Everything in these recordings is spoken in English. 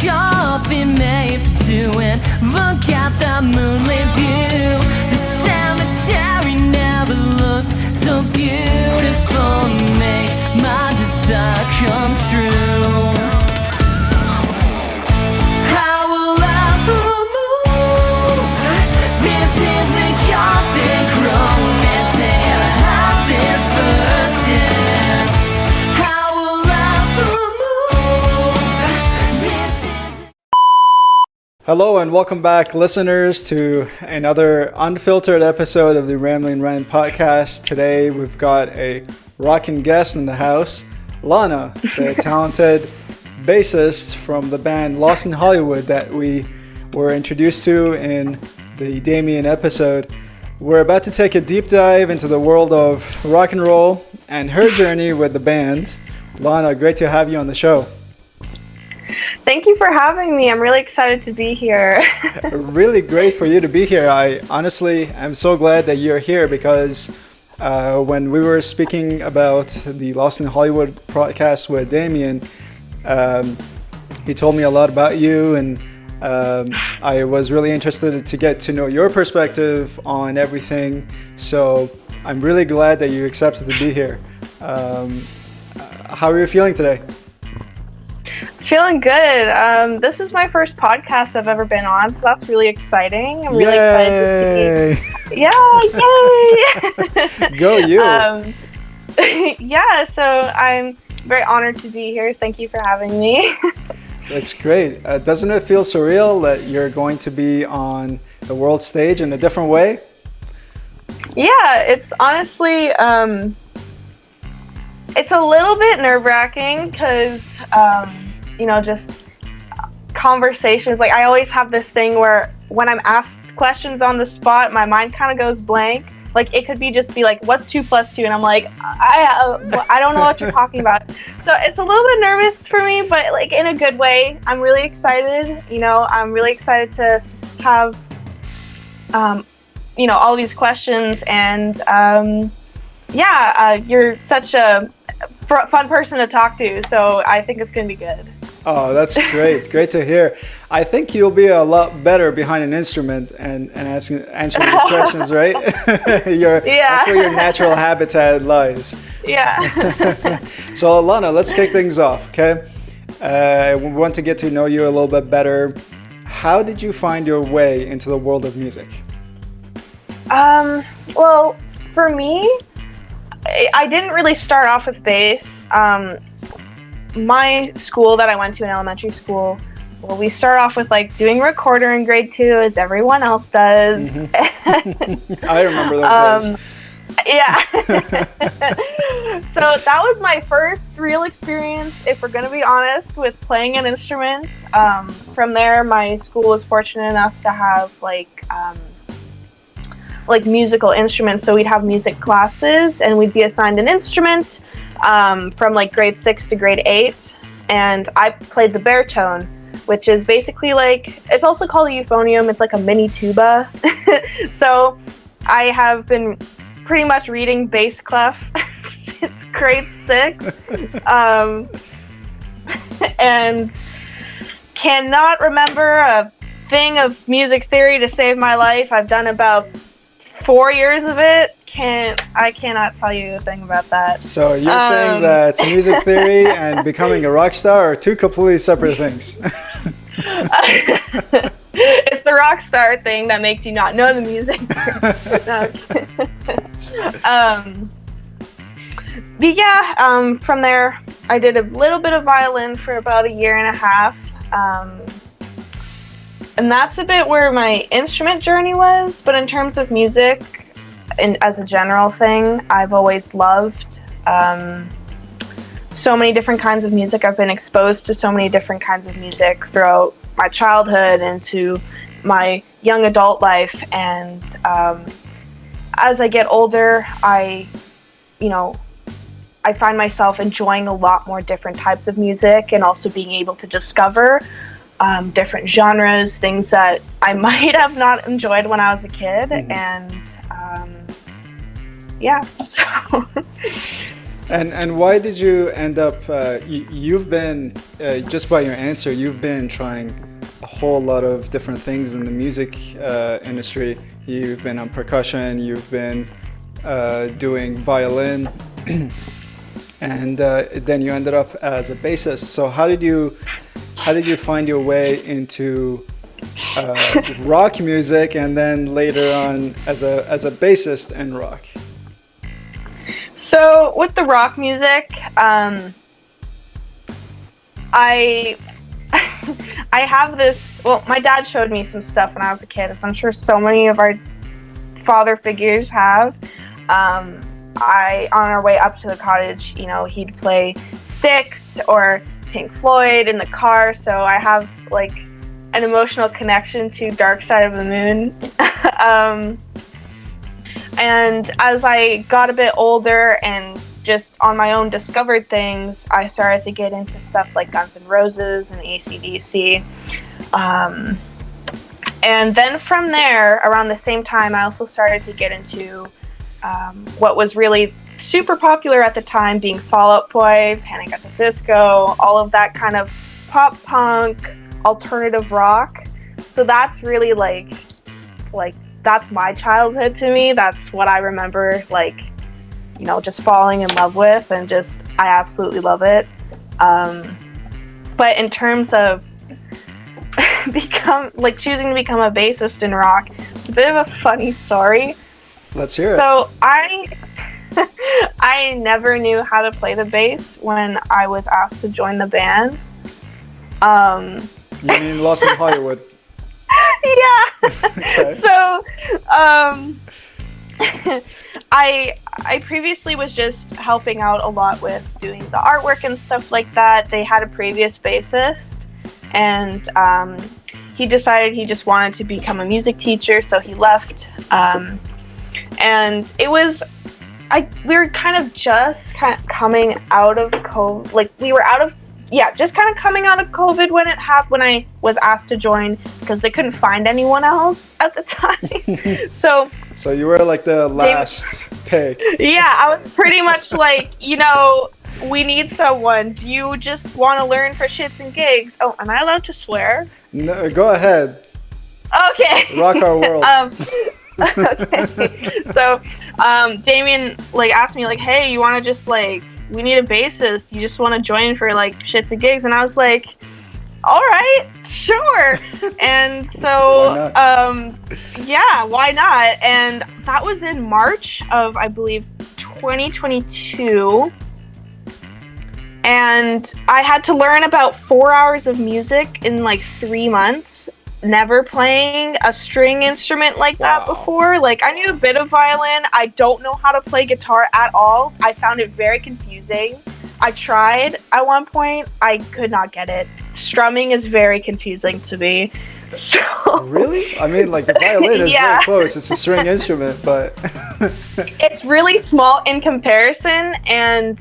coffee made for two and look at the moonlit view. The cemetery never looked so beautiful. Make my desire come true. I will ever move. This is a gothic romance. May I have this first dance? I will ever move. This is. Hello and welcome back, listeners, to another unfiltered episode of the Ramblin Ram podcast. Today we've got a rockin' guest in the house, Lana, the talented bassist from the band LST in HLYWD that we were introduced to in the Damien episode. We're about to take a deep dive into the world of rock and roll and her journey with the band. Lana, great to have you on the show. Thank you for having me. I'm really excited to be here. Really great for you to be here. I honestly am so glad that you're here because when we were speaking about the LST in HLYWD podcast with Damien, he told me a lot about you, and I was really interested to get to know your perspective on everything. So I'm really glad that you accepted to be here. How are you feeling today? Feeling good. This is my first podcast I've ever been on, so that's really exciting. I'm really excited to see. Yay! Go you! Yeah, so I'm very honored to be here. Thank you for having me. That's great. Doesn't it feel surreal that you're going to be on the world stage in a different way? Yeah, it's honestly, it's a little bit nerve-wracking because, just conversations. Like, I always have this thing where when I'm asked questions on the spot, my mind kind of goes blank. Like, it could just be like, what's 2 + 2? And I'm like, I don't know what you're talking about. So it's a little bit nervous for me, but like in a good way. I'm really excited. I'm really excited to have, all these questions. And you're such a fun person to talk to. So I think it's going to be good. Oh, that's great. Great to hear. I think you'll be a lot better behind an instrument and answering these questions, right? That's where your natural habitat lies. Yeah. So, Lana, let's kick things off, okay? We want to get to know you a little bit better. How did you find your way into the world of music? Well, for me, I didn't really start off with bass. My school that I went to in elementary school, we start off with like doing recorder in grade 2, as everyone else does. Mm-hmm. I remember those days. Yeah. So that was my first real experience, if we're going to be honest, with playing an instrument. From there, my school was fortunate enough to have like musical instruments. So we'd have music classes and we'd be assigned an instrument from like grade 6 to grade 8. And I played the baritone, which is basically like, it's also called a euphonium. It's like a mini tuba. So I have been pretty much reading bass clef since grade 6. And cannot remember a thing of music theory to save my life. I've done about 4 years of it. I cannot tell you a thing about that. So you're saying that music theory and becoming a rock star are two completely separate things. It's the rock star thing that makes you not know the music. But yeah, from there I did a little bit of violin for about 1.5 years. And that's a bit where my instrument journey was. But in terms of music, and as a general thing, I've always loved so many different kinds of music. I've been exposed to so many different kinds of music throughout my childhood into my young adult life. And as I get older, I find myself enjoying a lot more different types of music, and also being able to discover different genres, things that I might have not enjoyed when I was a kid. Mm-hmm. And so And why did you end up? You've been just by your answer, you've been trying a whole lot of different things in the music industry. You've been on percussion. You've been doing violin, and then you ended up as a bassist. So how did you find your way into rock music, and then later on as a bassist in rock? So with the rock music, I have this. Well, my dad showed me some stuff when I was a kid, as I'm sure so many of our father figures have. On our way up to the cottage, you know, he'd play Styx or Pink Floyd in the car, so I have like an emotional connection to Dark Side of the Moon. And as I got a bit older and just on my own discovered things, I started to get into stuff like Guns N' Roses and AC/DC. And then from there, around the same time, I also started to get into what was really super popular at the time, being Fall Out Boy, Panic at the Disco, all of that kind of pop punk, alternative rock. So that's really like that's my childhood to me. That's what I remember, like, you know, just falling in love with, and just I absolutely love it. But in terms of choosing to become a bassist in rock, it's a bit of a funny story. Let's hear it. So I never knew how to play the bass when I was asked to join the band. You mean Lost in Hollywood? Yeah. Okay. So I previously was just helping out a lot with doing the artwork and stuff like that. They had a previous bassist, and he decided he just wanted to become a music teacher, so he left. And it was, we were just coming out of COVID. Like, we were just kind of coming out of COVID when it happened, when I was asked to join, because they couldn't find anyone else at the time. So you were like the last pick. Yeah, I was pretty much like, you know, we need someone. Do you just want to learn for shits and gigs? Oh, am I allowed to swear? No, go ahead. Okay. Rock our world. Okay. So, Damien asked me hey, you want to just we need a bassist. You just want to join for shits and gigs? And I was like, all right, sure. And so, yeah, why not? And that was in March of, I believe, 2022. And I had to learn about 4 hours of music in 3 months. Never playing a string instrument like that before. I knew a bit of violin. I don't know how to play guitar at all. I found it very confusing. I tried at one point. I could not get it. Strumming is very confusing to me. So really? I mean, the violin is very close. It's a string instrument, but it's really small in comparison, and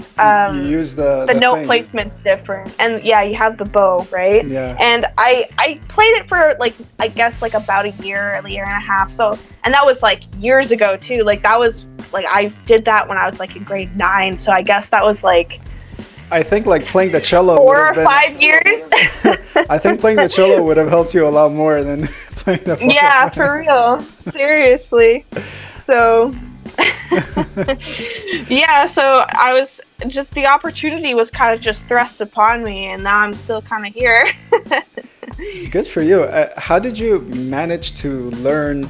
you use the note thing. placement's different. And yeah, you have the bow, right? Yeah. And I played it for I guess about a year and a half. So, and that was years ago too. That was I did that when I was in grade 9. So I guess that was I think playing the cello 4 or 5 years. I think playing the cello would have helped you a lot more than playing the violin. Yeah, for real. Seriously. So yeah, so I was just, the opportunity was kind of just thrust upon me, and now I'm still kind of here. Good for you. How did you manage to learn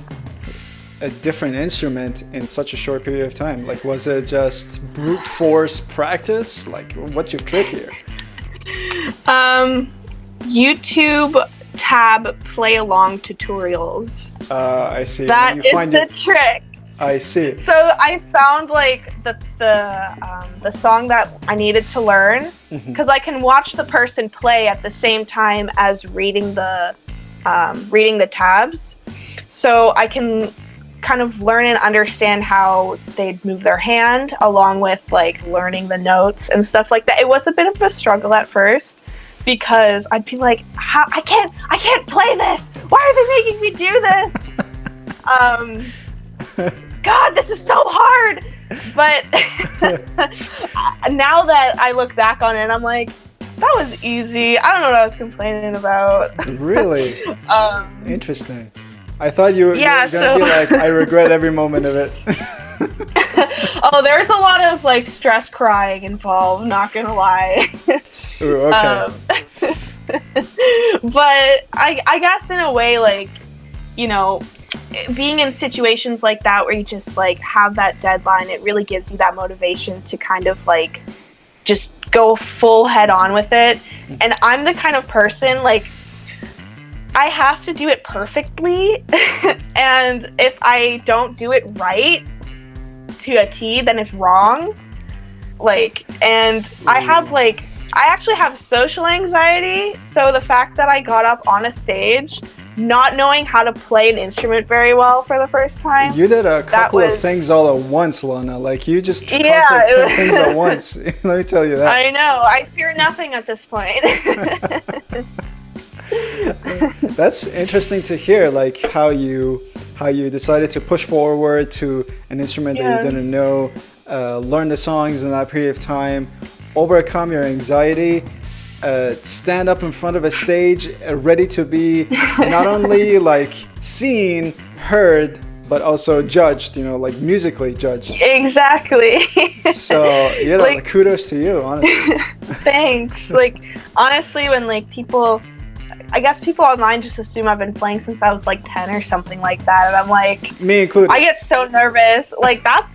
a different instrument in such a short period of time? Was it just brute force practice? What's your trick here? YouTube tab play along tutorials. I see. That is the trick. I see. So I found the song that I needed to learn, because I can watch the person play at the same time as reading the tabs, so I can kind of learn and understand how they'd move their hand, along with learning the notes and stuff like that. It was a bit of a struggle at first, because I'd be like, I can't play this. Why are they making me do this? God, this is so hard. But now that I look back on it, I'm like, that was easy. I don't know what I was complaining about. Really? Interesting. I thought you were going to be like, I regret every moment of it. Oh, there's a lot of like stress crying involved, not gonna lie. Ooh, okay. But I guess in a way, like, you know, being in situations like that where you just like have that deadline, it really gives you that motivation to kind of like just go full head on with it. And I'm the kind of person, like, I have to do it perfectly. And if I don't do it right to a T, then it's wrong. Like, and I actually have social anxiety. So the fact that I got up on a stage not knowing how to play an instrument very well for the first time. You did a couple of things all at once, Lana. Like, you just conquered 10 things at once. Let me tell you that. I know. I fear nothing at this point. That's interesting to hear, like how you decided to push forward to an instrument that you didn't know, learn the songs in that period of time, overcome your anxiety, stand up in front of a stage ready to be not only like seen, heard, but also judged, you know, like musically judged. Exactly. So, you know, like, kudos to you, honestly. Thanks. Like, honestly, when like people, I guess people online just assume I've been playing since I was like 10 or something like that, and I'm like, me included. I get so nervous. Like that's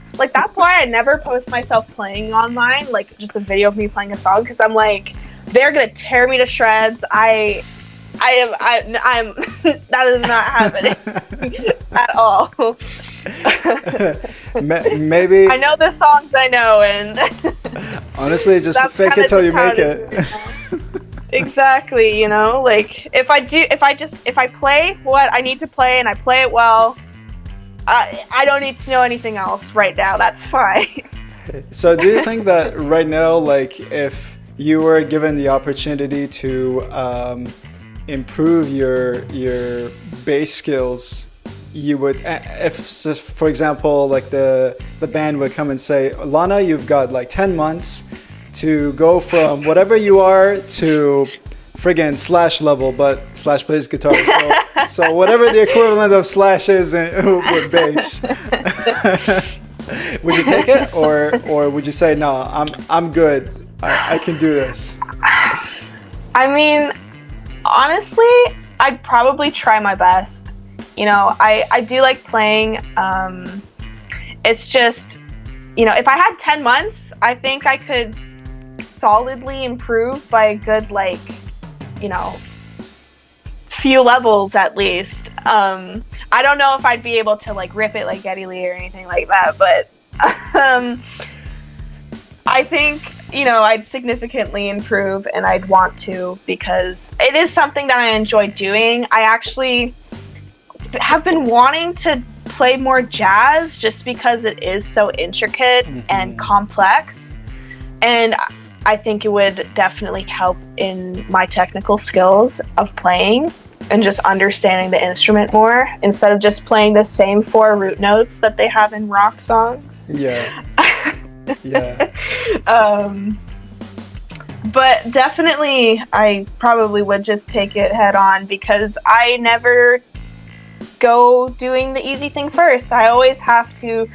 why I never post myself playing online, like just a video of me playing a song, because I'm like, they're gonna tear me to shreds. I'm that is not happening at all. Maybe I know the songs I know, and honestly, just fake it till you make it. Exactly, you know, like if I play what I need to play and I play it well, I don't need to know anything else right now. That's fine. So do you think that right now, like, if you were given the opportunity to improve your bass skills, you would, if for example, like the band would come and say, Lana, you've got like 10 months to go from whatever you are to friggin' Slash level, but Slash plays guitar, so whatever the equivalent of Slash is with bass. Would you take it, or would you say, no, I'm good, I can do this? I mean, honestly, I'd probably try my best. You know, I do like playing. It's just, you know, if I had 10 months, I think I could solidly improve by a good, like, you know, few levels at least. I don't know if I'd be able to like rip it like Geddy Lee or anything like that, but I think, you know, I'd significantly improve, and I'd want to, because it is something that I enjoy doing. I actually have been wanting to play more jazz just because it is so intricate and complex, and I think it would definitely help in my technical skills of playing and just understanding the instrument more, instead of just playing the same 4 root notes that they have in rock songs. Yeah. But definitely I probably would just take it head on, because I never go doing the easy thing first. I always have to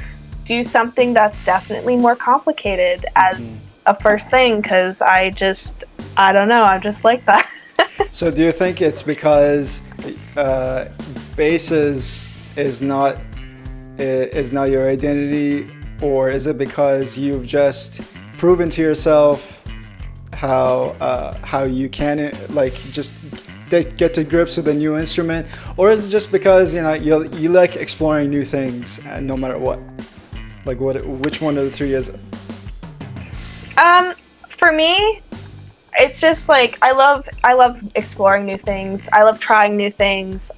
do something that's definitely more complicated as a first thing, because I don't know, I'm just like that. So do you think it's because bass is not your identity, or is it because you've just proven to yourself how you can, like, just get to grips with a new instrument, or is it just because, you know, you like exploring new things no matter what? Like, which one of the 3 is it? For me, it's just like I love exploring new things. I love trying new things.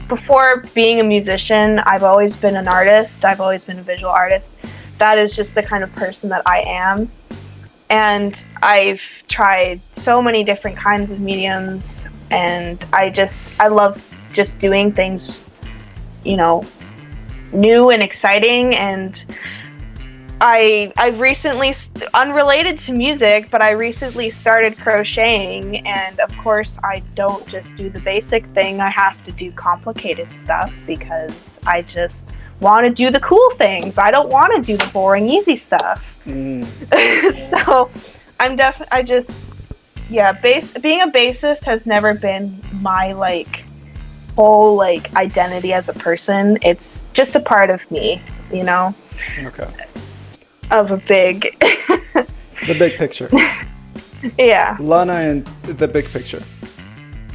Before being a musician, I've always been an artist. I've always been a visual artist. That is just the kind of person that I am. And I've tried so many different kinds of mediums, and I love just doing things, you know, new and exciting. And I've recently, unrelated to music, but I recently started crocheting, and of course I don't just do the basic thing. I have to do complicated stuff because I just want to do the cool things. I don't want to do the boring, easy stuff. So being a bassist has never been my like whole like identity as a person. It's just a part of me, you know. Okay. Of a big The big picture. Yeah. Lana and the big picture.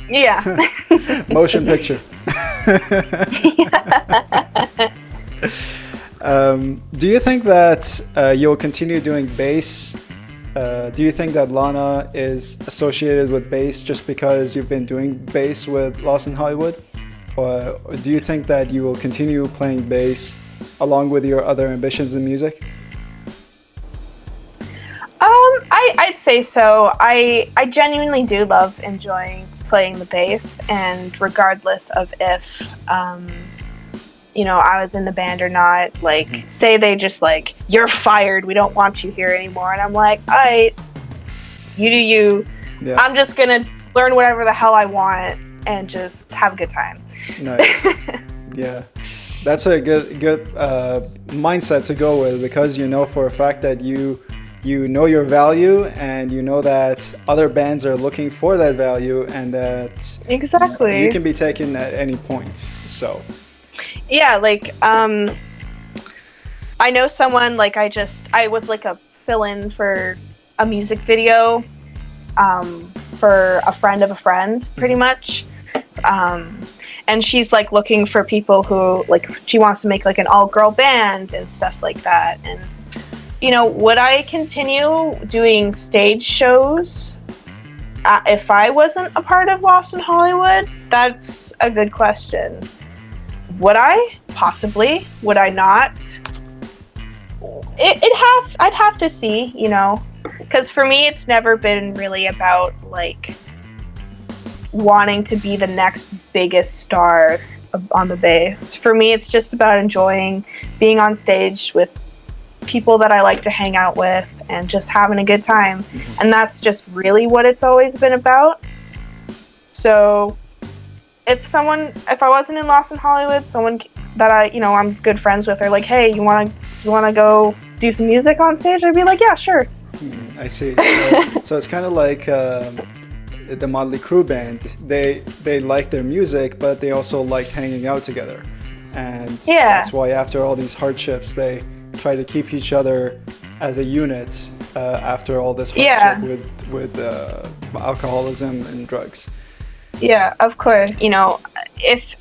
Yeah. Motion picture. Do you think that you'll continue doing bass? Do you think that Lana is associated with bass just because you've been doing bass with Lost in Hollywood? Or do you think that you will continue playing bass along with your other ambitions in music? I'd say so. I genuinely do love enjoying playing the bass, and regardless of if I was in the band or not, like say they just like, you're fired, we don't want you here anymore, and I'm like, all right, you do you. Yeah. I'm just gonna learn whatever the hell I want and just have a good time. Nice. Yeah, that's a good mindset to go with, because you know for a fact that you know your value, and you know that other bands are looking for that value, and that exactly you can be taken at any point. So yeah, like I know someone, like I was like a fill-in for a music video for a friend of a friend, pretty much. And she's like looking for people who, like, she wants to make like an all-girl band and stuff like that. And would I continue doing stage shows if I wasn't a part of Lost in Hollywood? That's a good question. Would I? Possibly. Would I not? I'd have to see, because for me it's never been really about like wanting to be the next biggest star on the bass. For me it's just about enjoying being on stage with people that I like to hang out with and just having a good time. And that's just really what it's always been about. So if I wasn't in Lost in Hollywood, someone that I'm good friends with are like, hey, you want to go do some music on stage? I'd be like, yeah, sure. I see. So it's kind of like the Motley Crue band. They like their music, but they also like hanging out together. And that's why after all these hardships, they try to keep each other as a unit after all this hardship with alcoholism and drugs. Yeah, of course.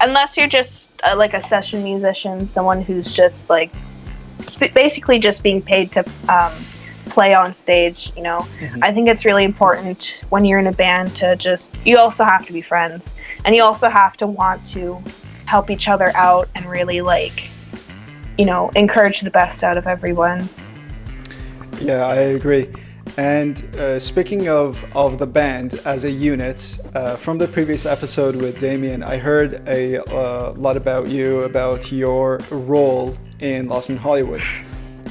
Unless you're just like a session musician, someone who's just like basically just being paid to play on stage, I think it's really important when you're in a band to you also have to be friends, and you also have to want to help each other out and really like encourage the best out of everyone. Yeah, I agree. And speaking of the band as a unit, from the previous episode with Damien, I heard a lot about you, about your role in Lost in Hollywood.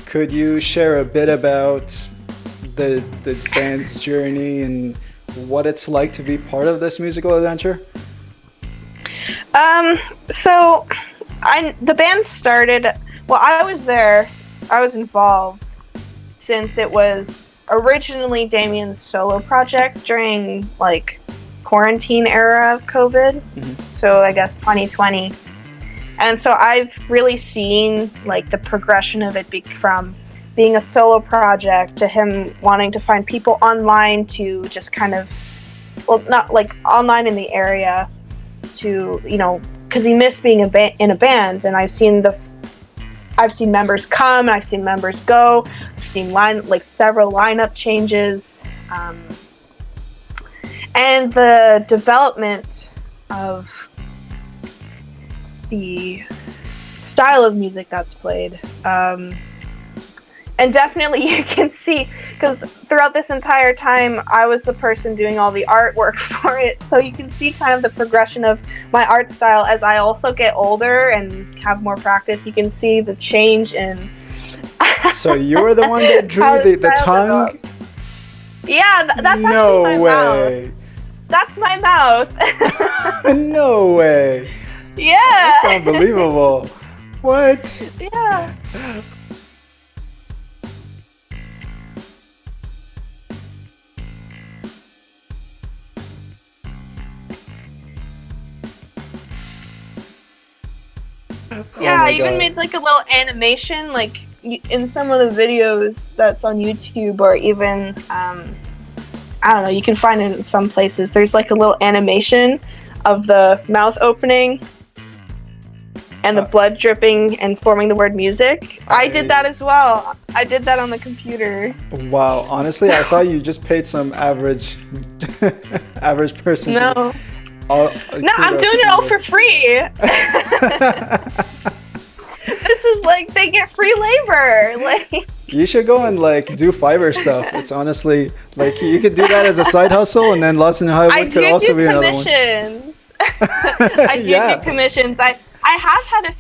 Could you share a bit about the band's journey and what it's like to be part of this musical adventure? So the band started, well, I was there, I was involved since it was originally Damien's solo project during like quarantine era of COVID. So I guess 2020. And so I've really seen like the progression of it from being a solo project to him wanting to find people online to just kind of, well, not like online in the area to, because he missed being in a band. And I've seen members come, I've seen members go, I've seen several lineup changes, and the development of the style of music that's played. And definitely you can see, because throughout this entire time I was the person doing all the artwork for it, so you can see kind of the progression of my art style as I also get older and have more practice. You can see the change in So you're the one that drew How the styled tongue? it up. Yeah, that's No actually my way. mouth. That's my mouth. No way. Yeah. That's unbelievable. What? Yeah. Yeah, Oh my I even God. made like a little animation, like in some of the videos that's on YouTube, or even I don't know. You can find it in some places. There's like a little animation of the mouth opening and the blood dripping and forming the word music. I did that as well. I did that on the computer. Wow. Honestly, I thought you just paid some average average person. No. No, No, I'm doing it all for free. This is like they get free labor. Like You should go and like do Fiverr stuff. It's honestly like you could do that as a side hustle, and then Lost in I Hollywood could do also do be another one. commissions. I do Yeah. do commissions. I have had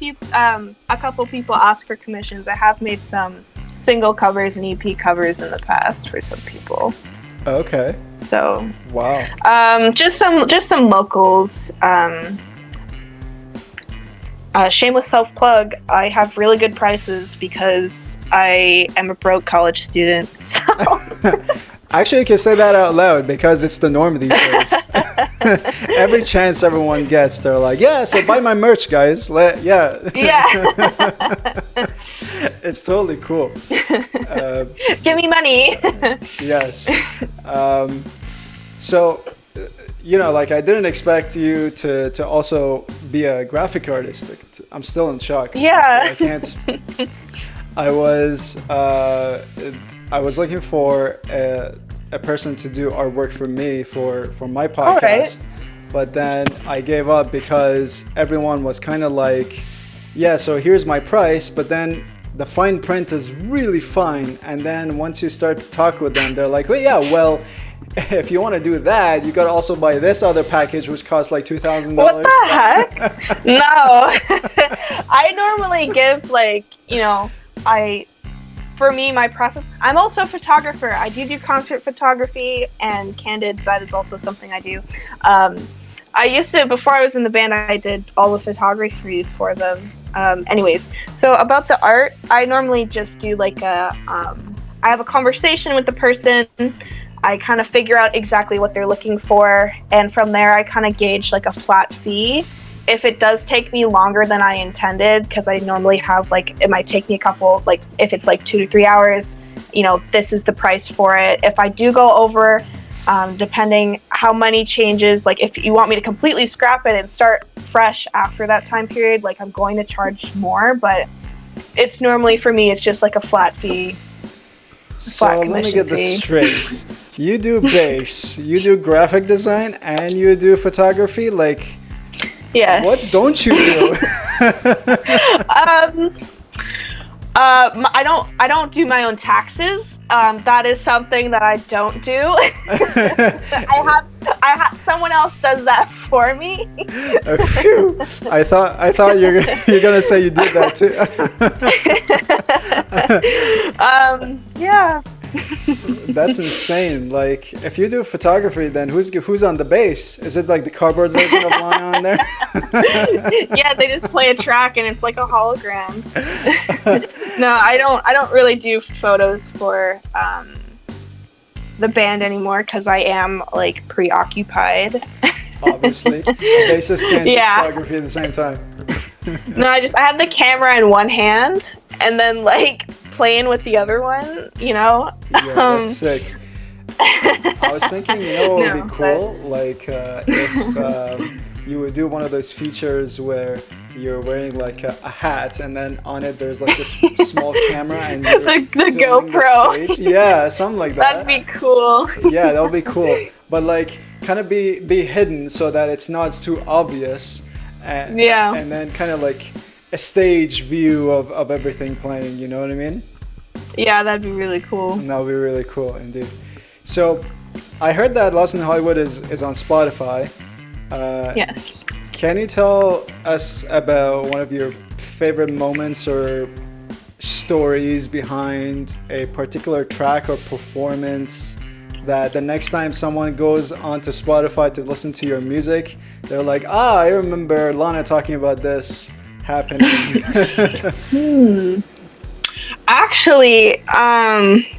a couple people ask for commissions. I have made some single covers and EP covers in the past for some people. Okay. So Wow. just some locals. Shameless self plug. I have really good prices because I am a broke college student. So Actually, you can say that out loud because it's the norm these days. Every chance everyone gets, they're like, "Yeah, so buy my merch, guys." Yeah. It's totally cool. Give me money. Yes. So, you know, like I didn't expect you to also be a graphic artist. Like, I'm still in shock. Yeah. I can't. I was looking for a person to do artwork for me for my podcast, but then I gave up because everyone was kind of like, yeah, so here's my price, but then the fine print is really fine, and then once you start to talk with them, they're like, well, yeah, well, if you want to do that, you gotta also buy this other package, which costs like $2,000. What the heck? No. I normally give for me, my process, I'm also a photographer. I do concert photography and candid. That is also something I do. I used to, before I was in the band, I did all the photography for them. Anyways, so about the art, I normally just do like I have a conversation with the person. I kind of figure out exactly what they're looking for, and from there I kind of gauge like a flat fee. If it does take me longer than I intended, because I normally have it might take me a couple, if it's 2 to 3 hours, this is the price for it. If I do go over, depending how many changes, if you want me to completely scrap it and start fresh after that time period, I'm going to charge more, but it's normally, for me, it's just a flat fee. So let me get this straight. You do bass, you do graphic design, and you do photography. Yes. What don't you do? I don't do my own taxes. That is something that I don't do. I have someone else does that for me. Phew. I thought you're gonna say you did that too. Yeah. That's insane. If you do photography, then who's on the bass? Is it the cardboard version of Lana on there? Yeah, they just play a track and it's like a hologram. No, I don't really do photos for the band anymore because I am preoccupied. Obviously, a bassist can't do photography at the same time. No, I have the camera in one hand and then playing with the other one, Yeah, that's sick. I was thinking, what would be cool? If you would do one of those features where you're wearing a hat and then on it there's this small camera and you're the GoPro. the stage. Yeah, something like that. That'd be cool. Yeah, that would be cool. But kind of be hidden so that it's not too obvious. And then kind of a stage view of everything playing, you know what I mean? Yeah, that'd be really cool. That would be really cool indeed. So I heard that Lost in Hollywood is on Spotify. Yes. Can you tell us about one of your favorite moments or stories behind a particular track or performance that the next time someone goes onto Spotify to listen to your music, they're like, I remember Lana talking about this happening? Actually,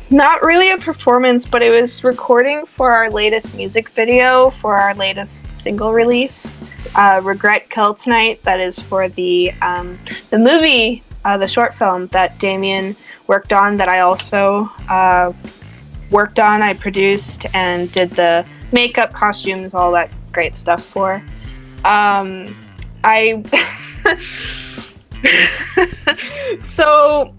not really a performance, but it was recording for our latest music video for our latest single release, Regret Kill Tonight. That is for the movie, the short film that Damien worked on, that I also worked on. I produced and did the makeup, costumes, all that great stuff for. So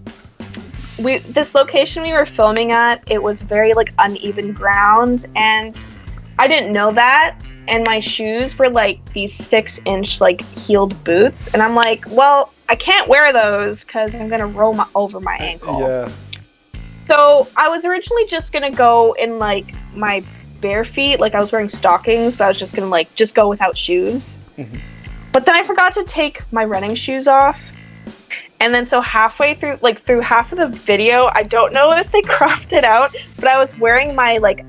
this location we were filming at, it was very like uneven ground, and I didn't know that, and my shoes were like these 6-inch like heeled boots, and I'm like, well, I can't wear those because I'm gonna roll over my ankle. Yeah. So I was originally just gonna go in like my bare feet, like I was wearing stockings, but I was just gonna like just go without shoes. But then I forgot to take my running shoes off. And then so halfway through, like through half of the video, I don't know if they cropped it out, but I was wearing my like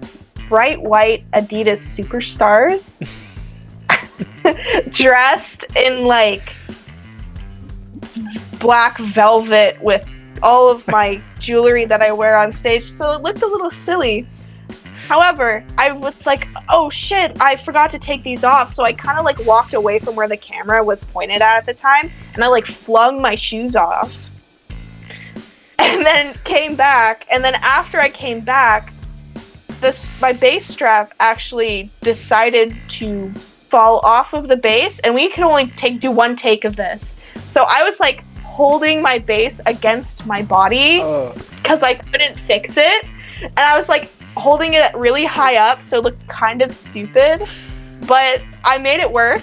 bright white Adidas Superstars, dressed in like black velvet with all of my jewelry that I wear on stage. So it looked a little silly. However, I was like, oh shit, I forgot to take these off. So I kind of like walked away from where the camera was pointed at the time, and I like flung my shoes off. And then came back, and then after I came back, my bass strap actually decided to fall off of the bass, and we could only do one take of this. So I was like holding my bass against my body because I couldn't fix it. And I was like holding it really high up, so it looked kind of stupid, but I made it work.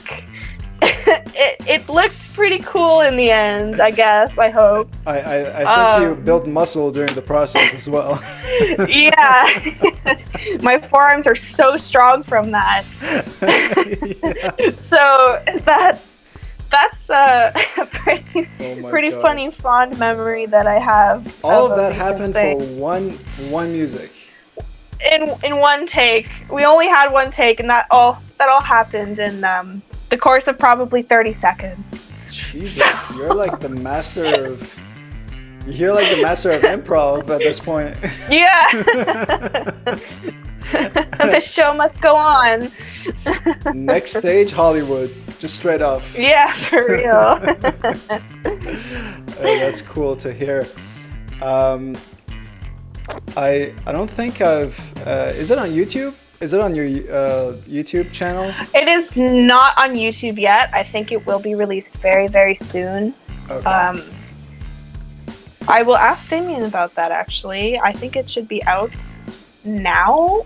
It looked pretty cool in the end, I guess. I hope. I think you built muscle during the process as well. Yeah. My forearms are so strong from that. Yeah. So that's a pretty God. funny, fond memory that I have. All of that happened for one music. In one take. We only had one take, and that all happened in the course of probably 30 seconds. Jesus, you're like the master of improv at this point. Yeah. The show must go on. Next stage, Hollywood, just straight off. Yeah, for real. Hey, that's cool to hear. I don't think I've. Is it on YouTube? Is it on your YouTube channel? It is not on YouTube yet. I think it will be released very, very soon. Okay. I will ask Damien about that, actually. I think it should be out now.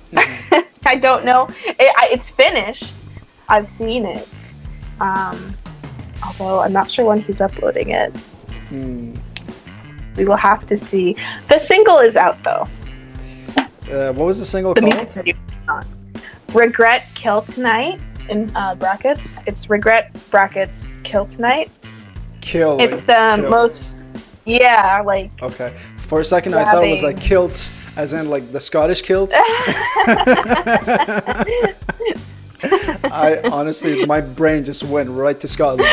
I don't know. It's finished. I've seen it. Although I'm not sure when he's uploading it. We will have to see. The single is out, though. What was the single The called? music video is not. Regret Kill Tonight, in brackets. It's Regret brackets Kill Tonight. Kill. It's the kill. most, yeah, like. Okay. For a second, I thought it was like kilt, as in like the Scottish kilt. I honestly, my brain just went right to Scotland.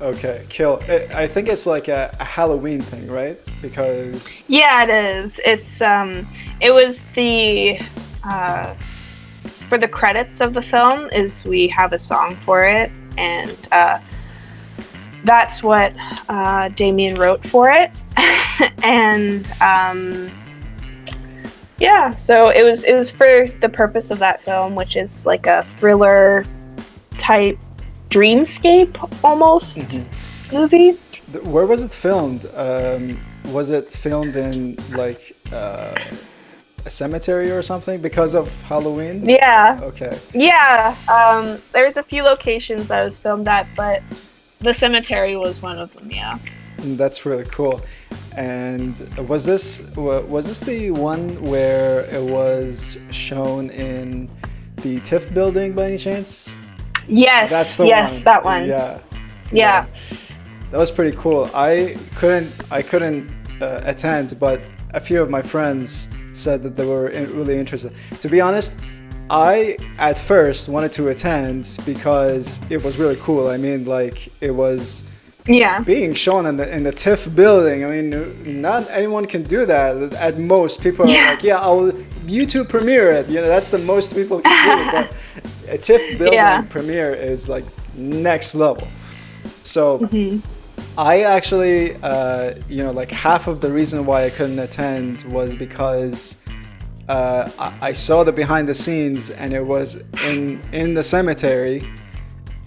Okay, kill. I think it's like a Halloween thing, right? Because Yeah, it is. It's it was the for the credits of the film is we have a song for it, and that's what Damien wrote for it, and yeah, so it was for the purpose of that film, which is like a thriller type dreamscape almost movie. where was it filmed? Was it filmed in like a cemetery or something because of Halloween? Yeah. Okay. Yeah. There's a few locations I was filmed at, but the cemetery was one of them. Yeah. That's really cool. And was this the one where it was shown in the TIFF building by any chance? Yes. That's the yes, one. that one. Yeah. Yeah. That was pretty cool. I couldn't attend, but a few of my friends said that they were really interested. To be honest, I at first wanted to attend because it was really cool. I mean, like, it was Yeah. being shown in the TIFF building. I mean, not anyone can do that. At most, people are like, yeah, I'll YouTube premiere it. You know, that's the most people can do. But a TIFF building premiere is like next level. So I actually, like half of the reason why I couldn't attend was because I saw the behind the scenes, and it was in the cemetery.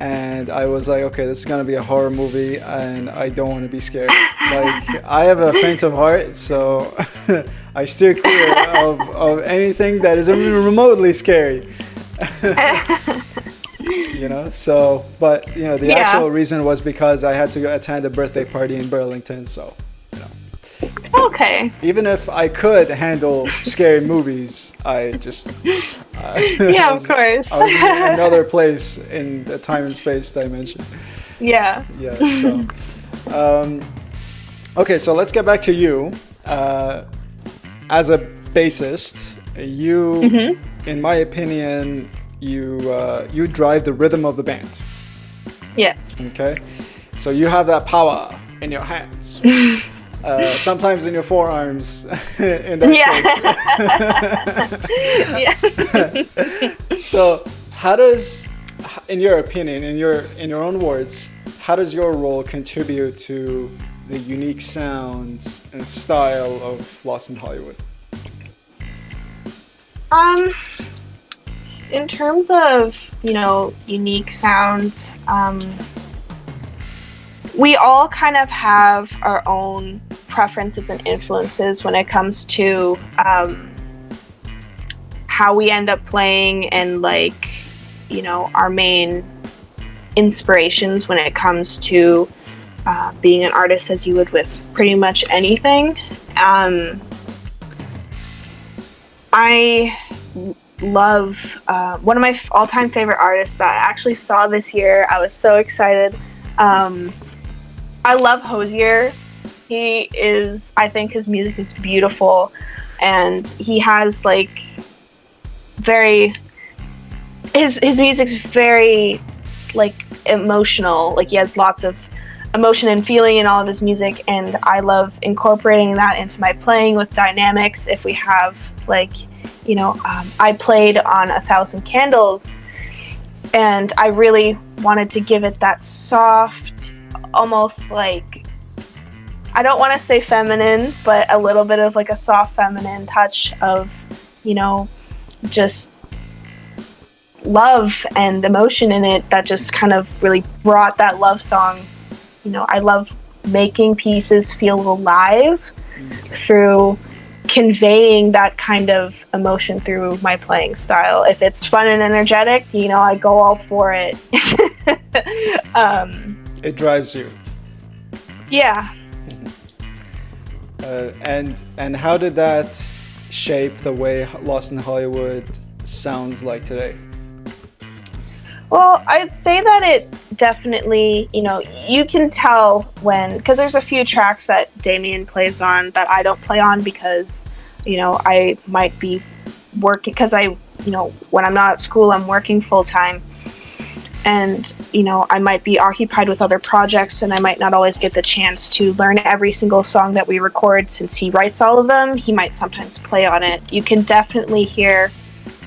And I was like, okay, this is gonna be a horror movie, and I don't want to be scared. Like, I have a faint of heart, so I steer clear of anything that is remotely scary. So, but the actual reason was because I had to attend a birthday party in Burlington, so. Okay. Even if I could handle scary movies, I just Of course. I was in another place in the time and space dimension. Yeah. Yeah. So, okay. So let's get back to you. As a bassist, you, in my opinion, you drive the rhythm of the band. Yes. Okay. So you have that power in your hands. Sometimes in your forearms, in that case. So, how does, in your opinion, in your own words, how does your role contribute to the unique sound and style of Lost in Hollywood? In terms of unique sounds, we all kind of have our own preferences and influences when it comes to how we end up playing, and our main inspirations when it comes to being an artist, as you would with pretty much anything. I love one of my all-time favorite artists that I actually saw this year. I was so excited. I love Hozier. I think his music is beautiful, and he has his music's very emotional. He has lots of emotion and feeling in all of his music, and I love incorporating that into my playing with dynamics. If we have I played on 1,000 Candles, and I really wanted to give it that soft, almost I don't want to say feminine, but a little bit of a soft feminine touch of, just love and emotion in it that just kind of really brought that love song. I love making pieces feel alive through conveying that kind of emotion through my playing style. If it's fun and energetic, I go all for it. It drives you. Yeah. And how did that shape the way Lost in Hollywood sounds like today? Well, I'd say that it definitely, you can tell because there's a few tracks that Damien plays on that I don't play on because, I might be working, because when I'm not at school, I'm working full time. And, I might be occupied with other projects, and I might not always get the chance to learn every single song that we record. Since he writes all of them, he might sometimes play on it. You can definitely hear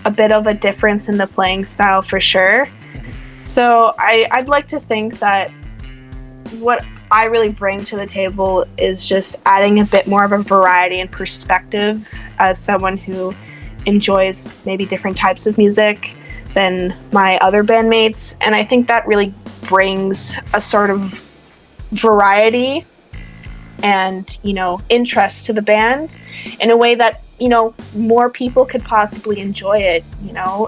a bit of a difference in the playing style for sure. So I'd like to think that what I really bring to the table is just adding a bit more of a variety and perspective as someone who enjoys maybe different types of music than my other bandmates. And I think that really brings a sort of variety and, interest to the band in a way that, more people could possibly enjoy it.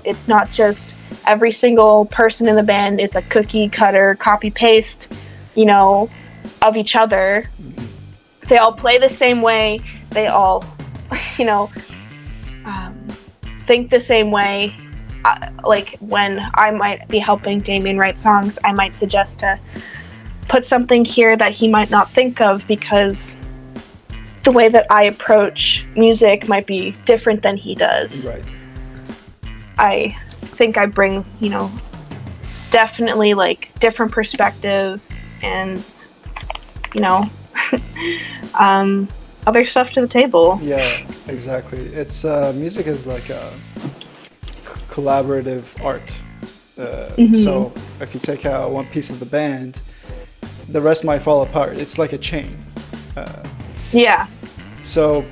It's not just every single person in the band is a cookie cutter copy paste, of each other. They all play the same way. They all, think the same way. When I might be helping Damien write songs, I might suggest to put something here that he might not think of, because the way that I approach music might be different than he does. Right. I think I bring, definitely like different perspective and, other stuff to the table. Yeah, exactly. It's music is like a collaborative art. So if you take out one piece of the band, the rest might fall apart. It's like a chain. Yeah. So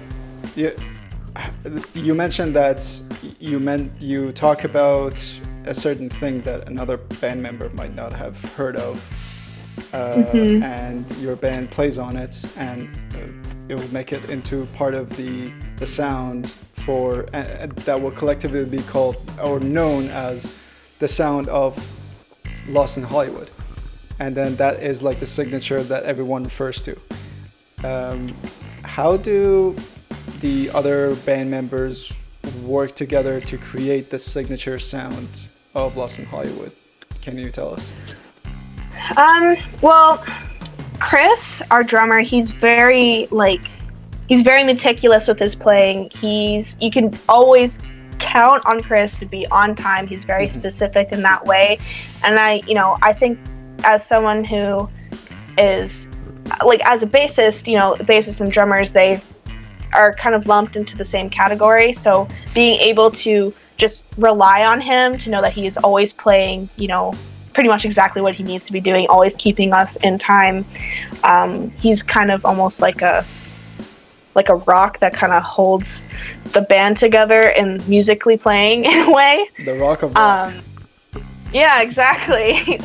you mentioned that you talk about a certain thing that another band member might not have heard of, and your band plays on it, and it will make it into part of the sound for that will collectively be called or known as the sound of Lost in Hollywood, and then that is like the signature that everyone refers to. How do the other band members work together to create the signature sound of Lost in Hollywood? Can you tell us? Well, Chris, our drummer, he's very meticulous with his playing. You can always count on Chris to be on time. He's very specific in that way. And I think as someone who is as a bassist, bassists and drummers, they are kind of lumped into the same category. So being able to just rely on him to know that he is always playing, pretty much exactly what he needs to be doing, always keeping us in time. He's kind of almost like a rock that kind of holds the band together and musically playing in a way. The rock of rock. Yeah, exactly.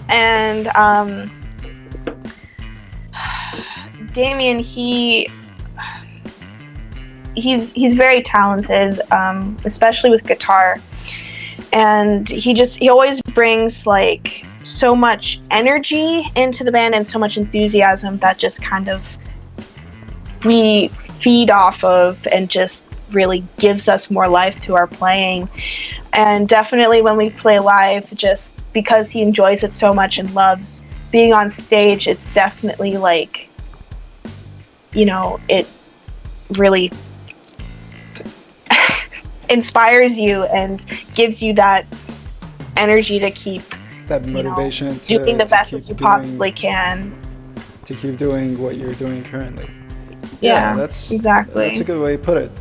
And Damien, he's very talented, especially with guitar, and he always brings like so much energy into the band and so much enthusiasm that just kind of we feed off of, and just really gives us more life to our playing. And definitely when we play live, just because he enjoys it so much and loves being on stage, it's definitely like, it really inspires you and gives you that energy to keep that motivation to doing the best that you possibly can, to keep doing what you're doing currently. Yeah, that's exactly. That's a good way to put it.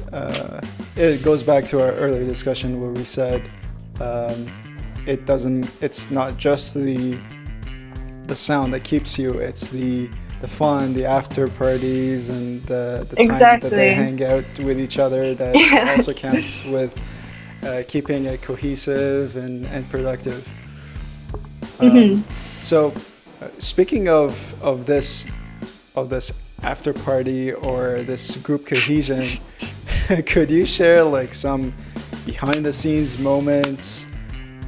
It goes back to our earlier discussion where we said it's not just the sound that keeps you, it's the fun, the after parties, and the time that they hang out with each other that also counts with keeping it cohesive and productive. So speaking of this after party or this group cohesion, could you share like some behind the scenes moments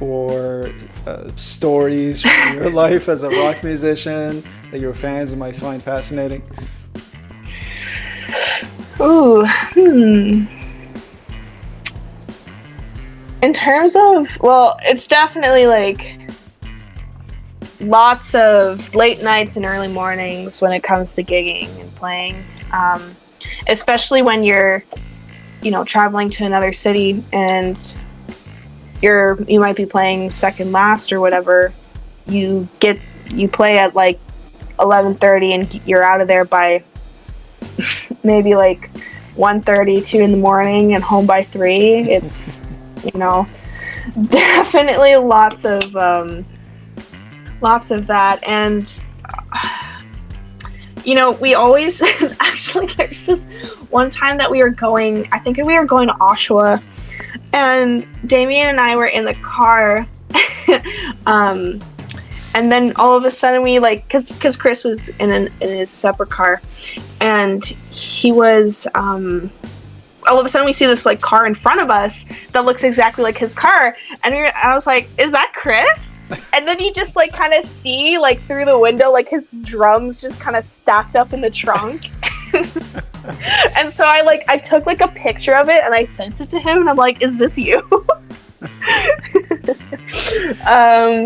or stories from your life as a rock musician that your fans might find fascinating? Ooh, In terms of, it's definitely like lots of late nights and early mornings when it comes to gigging and playing, especially when you're, traveling to another city and you might be playing second last or whatever. You play at like 11:30 and you're out of there by maybe like 1:30, 2 in the morning, and home by 3. It's definitely lots of that. And we always actually, there's this one time that I think we were going to Oshawa, and Damien and I were in the car and then all of a sudden we because Chris was in his separate car, and he was all of a sudden we see this like car in front of us that looks exactly like his car, and I was like, is that Chris? And then you just like kind of see like through the window like his drums just kind of stacked up in the trunk. And so I took like a picture of it and I sent it to him, and I'm like, is this you?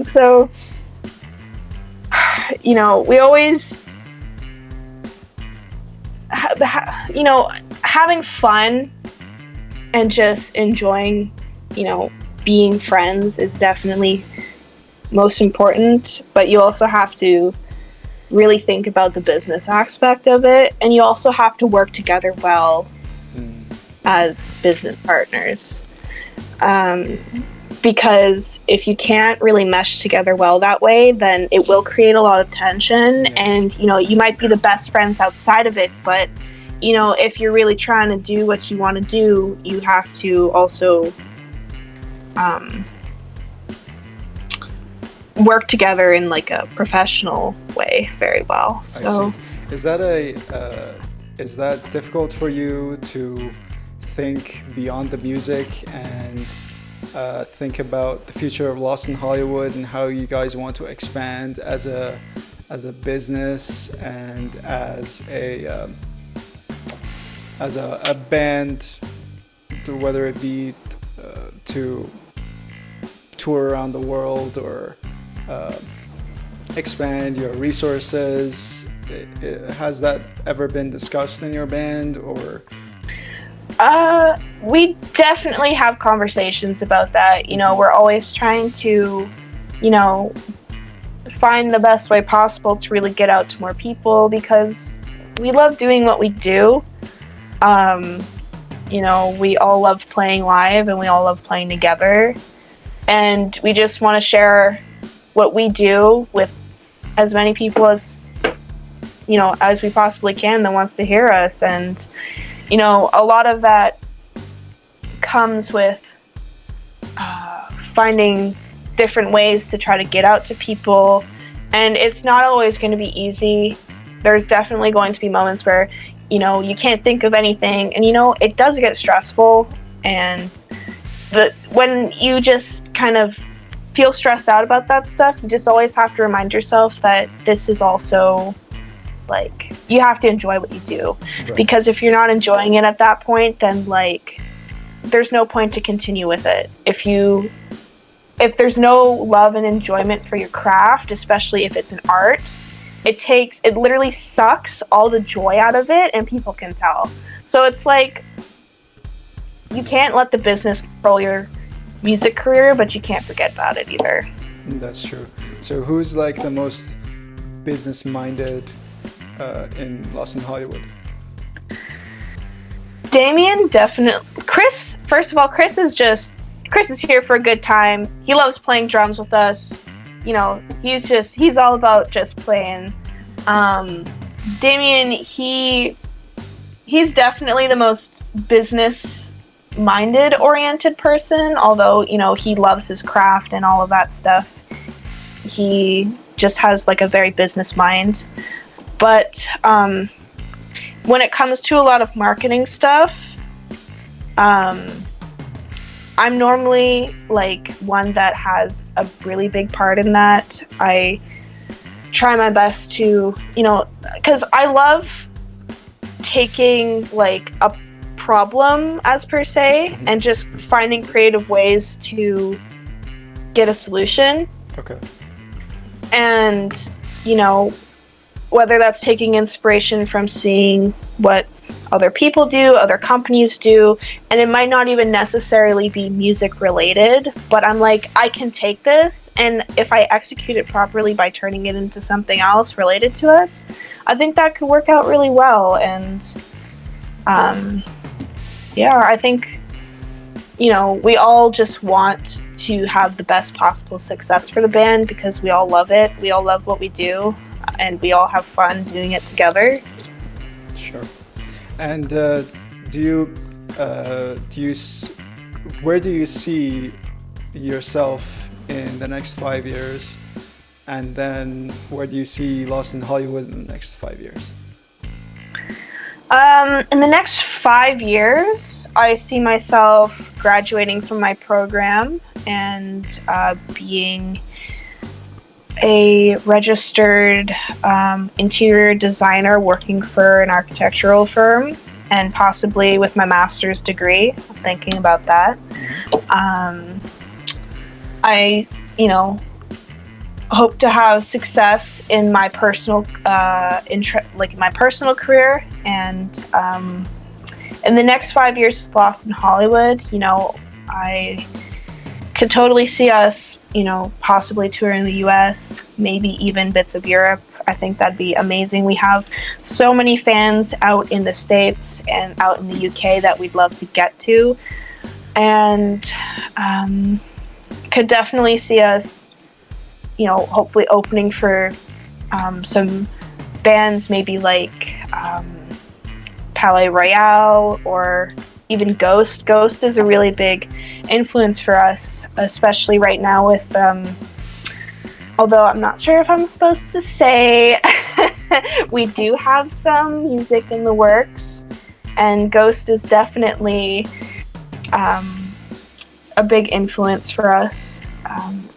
So we always, having fun and just enjoying, being friends is definitely most important, but you also have to really think about the business aspect of it, and you also have to work together well as business partners. Because if you can't really mesh together well that way, then it will create a lot of tension, and you might be the best friends outside of it, but if you're really trying to do what you want to do, you have to also work together in like a professional way very well. So is that difficult for you to think beyond the music and think about the future of Lost in Hollywood and how you guys want to expand as a business and as a band, whether it be to tour around the world or expand your resources? Has that ever been discussed in your band, or? We definitely have conversations about that. We're always trying to, find the best way possible to really get out to more people, because we love doing what we do. We all love playing live, and we all love playing together, and we just want to share what we do with as many people as we possibly can that wants to hear us. And a lot of that comes with finding different ways to try to get out to people, and it's not always going to be easy. There's definitely going to be moments where you can't think of anything, and it does get stressful, and when you just kind of feel stressed out about that stuff, you just always have to remind yourself that this is also, like, you have to enjoy what you do. Right. Because if you're not enjoying it at that point, then there's no point to continue with it. If there's no love and enjoyment for your craft, especially if it's an art, it literally sucks all the joy out of it, and people can tell. So it's like, you can't let the business control your music career, but you can't forget about it either. That's true. So who's like the most business-minded in Lost in Hollywood? Damien, definitely. Chris, first of all, Chris is here for a good time. He loves playing drums with us. He's all about just playing. Damien, he's definitely the most business-minded oriented person, although, he loves his craft and all of that stuff. He just has like a very business mind. But when it comes to a lot of marketing stuff, I'm normally like one that has a really big part in that. I try my best to, because I love taking like a problem as per se and just finding creative ways to get a solution. Okay. And, whether that's taking inspiration from seeing what other people do, other companies do, and it might not even necessarily be music related, but I'm like, I can take this, and if I execute it properly by turning it into something else related to us, I think that could work out really well. And I think we all just want to have the best possible success for the band, because we all love it, we all love what we do, and we all have fun doing it together. Sure. And where do you see yourself in the next 5 years? And then where do you see Lost in Hollywood in the next 5 years? In the next 5 years, I see myself graduating from my program and being a registered interior designer working for an architectural firm, and possibly with my master's degree. I'm thinking about hope to have success in my personal my personal career, and in the next 5 years with Lost in Hollywood, I could totally see us, possibly touring the US, maybe even bits of Europe. I think that'd be amazing. We have so many fans out in the States and out in the UK that we'd love to get to, and could definitely see us, hopefully opening for some bands maybe like Palais Royale or even Ghost. Ghost is a really big influence for us, especially right now with, although I'm not sure if I'm supposed to say, we do have some music in the works, and Ghost is definitely a big influence for us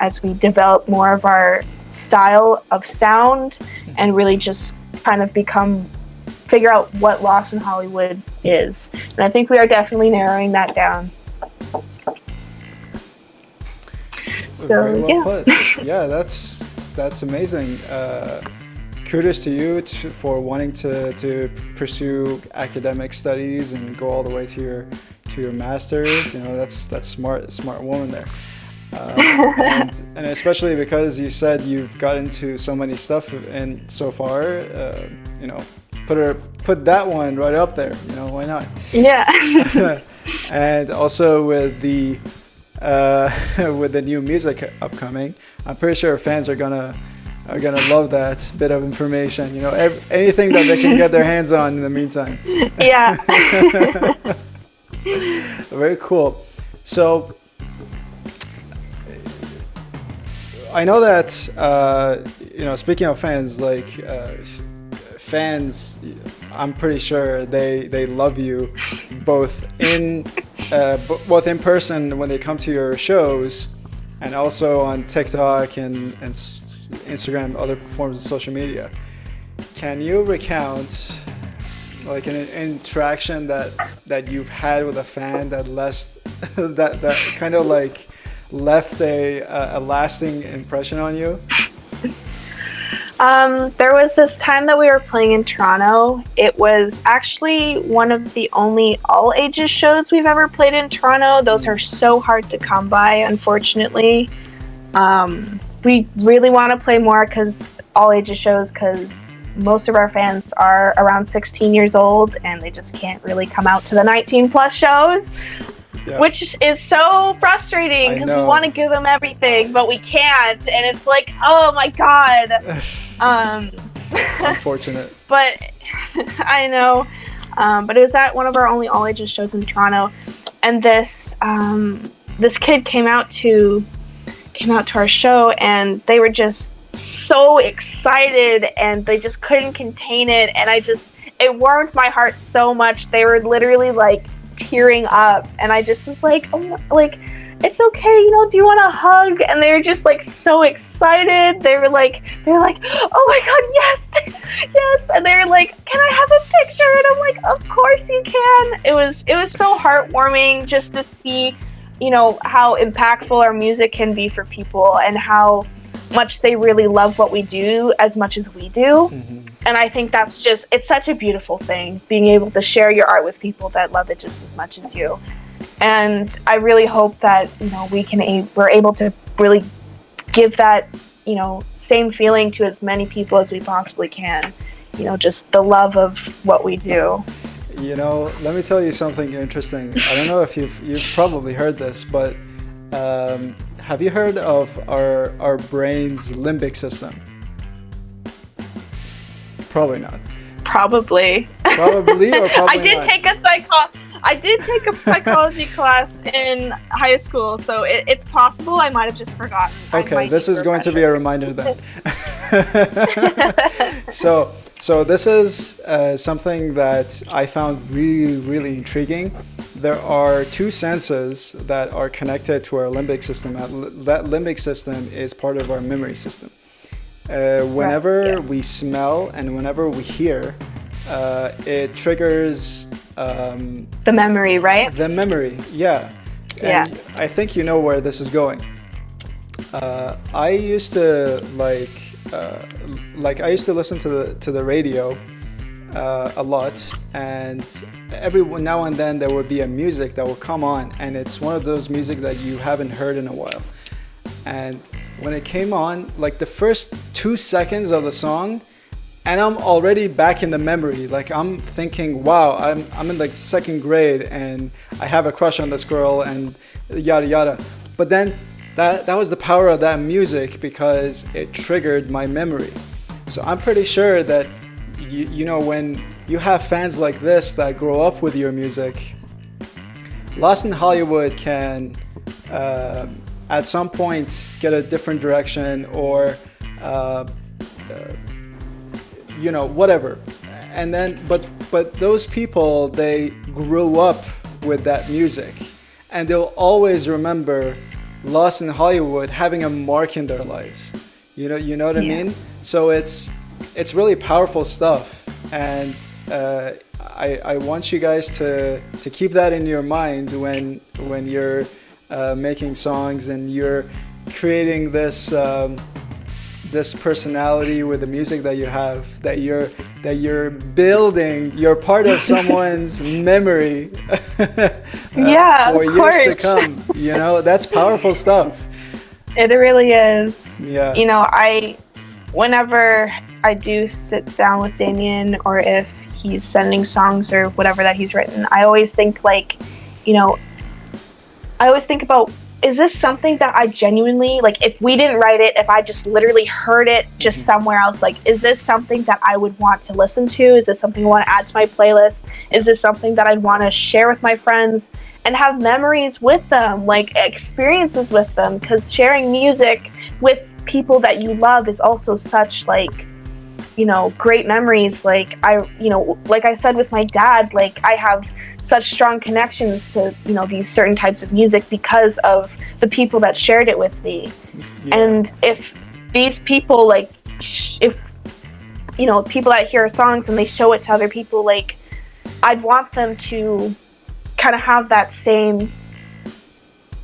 as we develop more of our style of sound and really just kind of figure out what Lost in Hollywood is. And I think we are definitely narrowing that down. So, very well put. Yeah, that's amazing. Kudos to you for wanting to pursue academic studies and go all the way to your master's. That's smart woman there. And especially because you said you've got into so many stuff and so far, put that one right up there. Why not? Yeah. And also with the new music upcoming, I'm pretty sure fans are gonna love that bit of information. Anything that they can get their hands on in the meantime. Yeah. Very cool. So I know that speaking of fans, fans, I'm pretty sure they love you both in person when they come to your shows, and also on TikTok and Instagram, other forms of social media. Can you recount an interaction that you've had with a fan that kind of left a lasting impression on you? There was this time that we were playing in Toronto. It was actually one of the only all ages shows we've ever played in Toronto. Those are so hard to come by, unfortunately. We really want to play more all ages shows, because most of our fans are around 16 years old and they just can't really come out to the 19 plus shows. Yeah. Which is so frustrating, because we want to give them everything, but we can't, and it's like, oh my god. Unfortunate. But I know. But it was at one of our only all ages shows in Toronto, and this kid came out to our show, and they were just so excited, and they just couldn't contain it, and it warmed my heart so much. They were literally tearing up, and I just was like, oh, it's okay, do you want a hug? And they were just so excited. They were like, oh my god, yes, yes. And they were like, can I have a picture? And I'm like, of course you can. It was so heartwarming just to see, how impactful our music can be for people, and how much they really love what we do as much as we do. Mm-hmm. And I think it's such a beautiful thing, being able to share your art with people that love it just as much as you. And I really hope that, we're able to really give that, same feeling to as many people as we possibly can. Just the love of what we do. Let me tell you something interesting. I don't know if you've probably heard this, but have you heard of our brain's limbic system? Probably not. Probably. Probably or probably I did not. I did take a psychology class in high school, so it's possible I might have just forgotten. Okay, this is going to be a reminder then. So this is something that I found really, really intriguing. There are two senses that are connected to our limbic system. That limbic system is part of our memory system. Whenever we smell and whenever we hear, it triggers the memory, right? The memory, yeah. And I think you know where this is going. I used to I used to listen to the radio a lot, and every now and then there would be a music that will come on, and it's one of those music that you haven't heard in a while. And when it came on, like the first 2 seconds of the song, and I'm already back in the memory. Like I'm thinking, wow, I'm in like second grade and I have a crush on this girl and yada yada. But then that was the power of that music, because it triggered my memory. So I'm pretty sure that you know, when you have fans like this that grow up with your music, Lost in Hollywood can at some point get a different direction, or you know, whatever. And then but those people, they grew up with that music, and they'll always remember Lost in Hollywood having a mark in their lives. You know what I mean? So it's really powerful stuff, and I want you guys to keep that in your mind when you're making songs and you're creating this this personality with the music that you have, that you're building. You're part of someone's memory for years to come. You know, that's powerful stuff. It really is. Yeah. You know, whenever I do sit down with Damien, or if he's sending songs or whatever that he's written, I always think like, you know, I always think about, is this something that I genuinely, like, if we didn't write it, if I just literally heard it just somewhere else, like, is this something that I would want to listen to? Is this something I want to add to my playlist? Is this something that I'd want to share with my friends and have memories with them, like experiences with them? Because sharing music with people that you love is also such, like, you know, great memories. Like like I said with my dad, like I have such strong connections to, you know, these certain types of music because of the people that shared it with me. Yeah. And if these people, like, if, you know, people that hear songs and they show it to other people, like, I'd want them to kind of have that same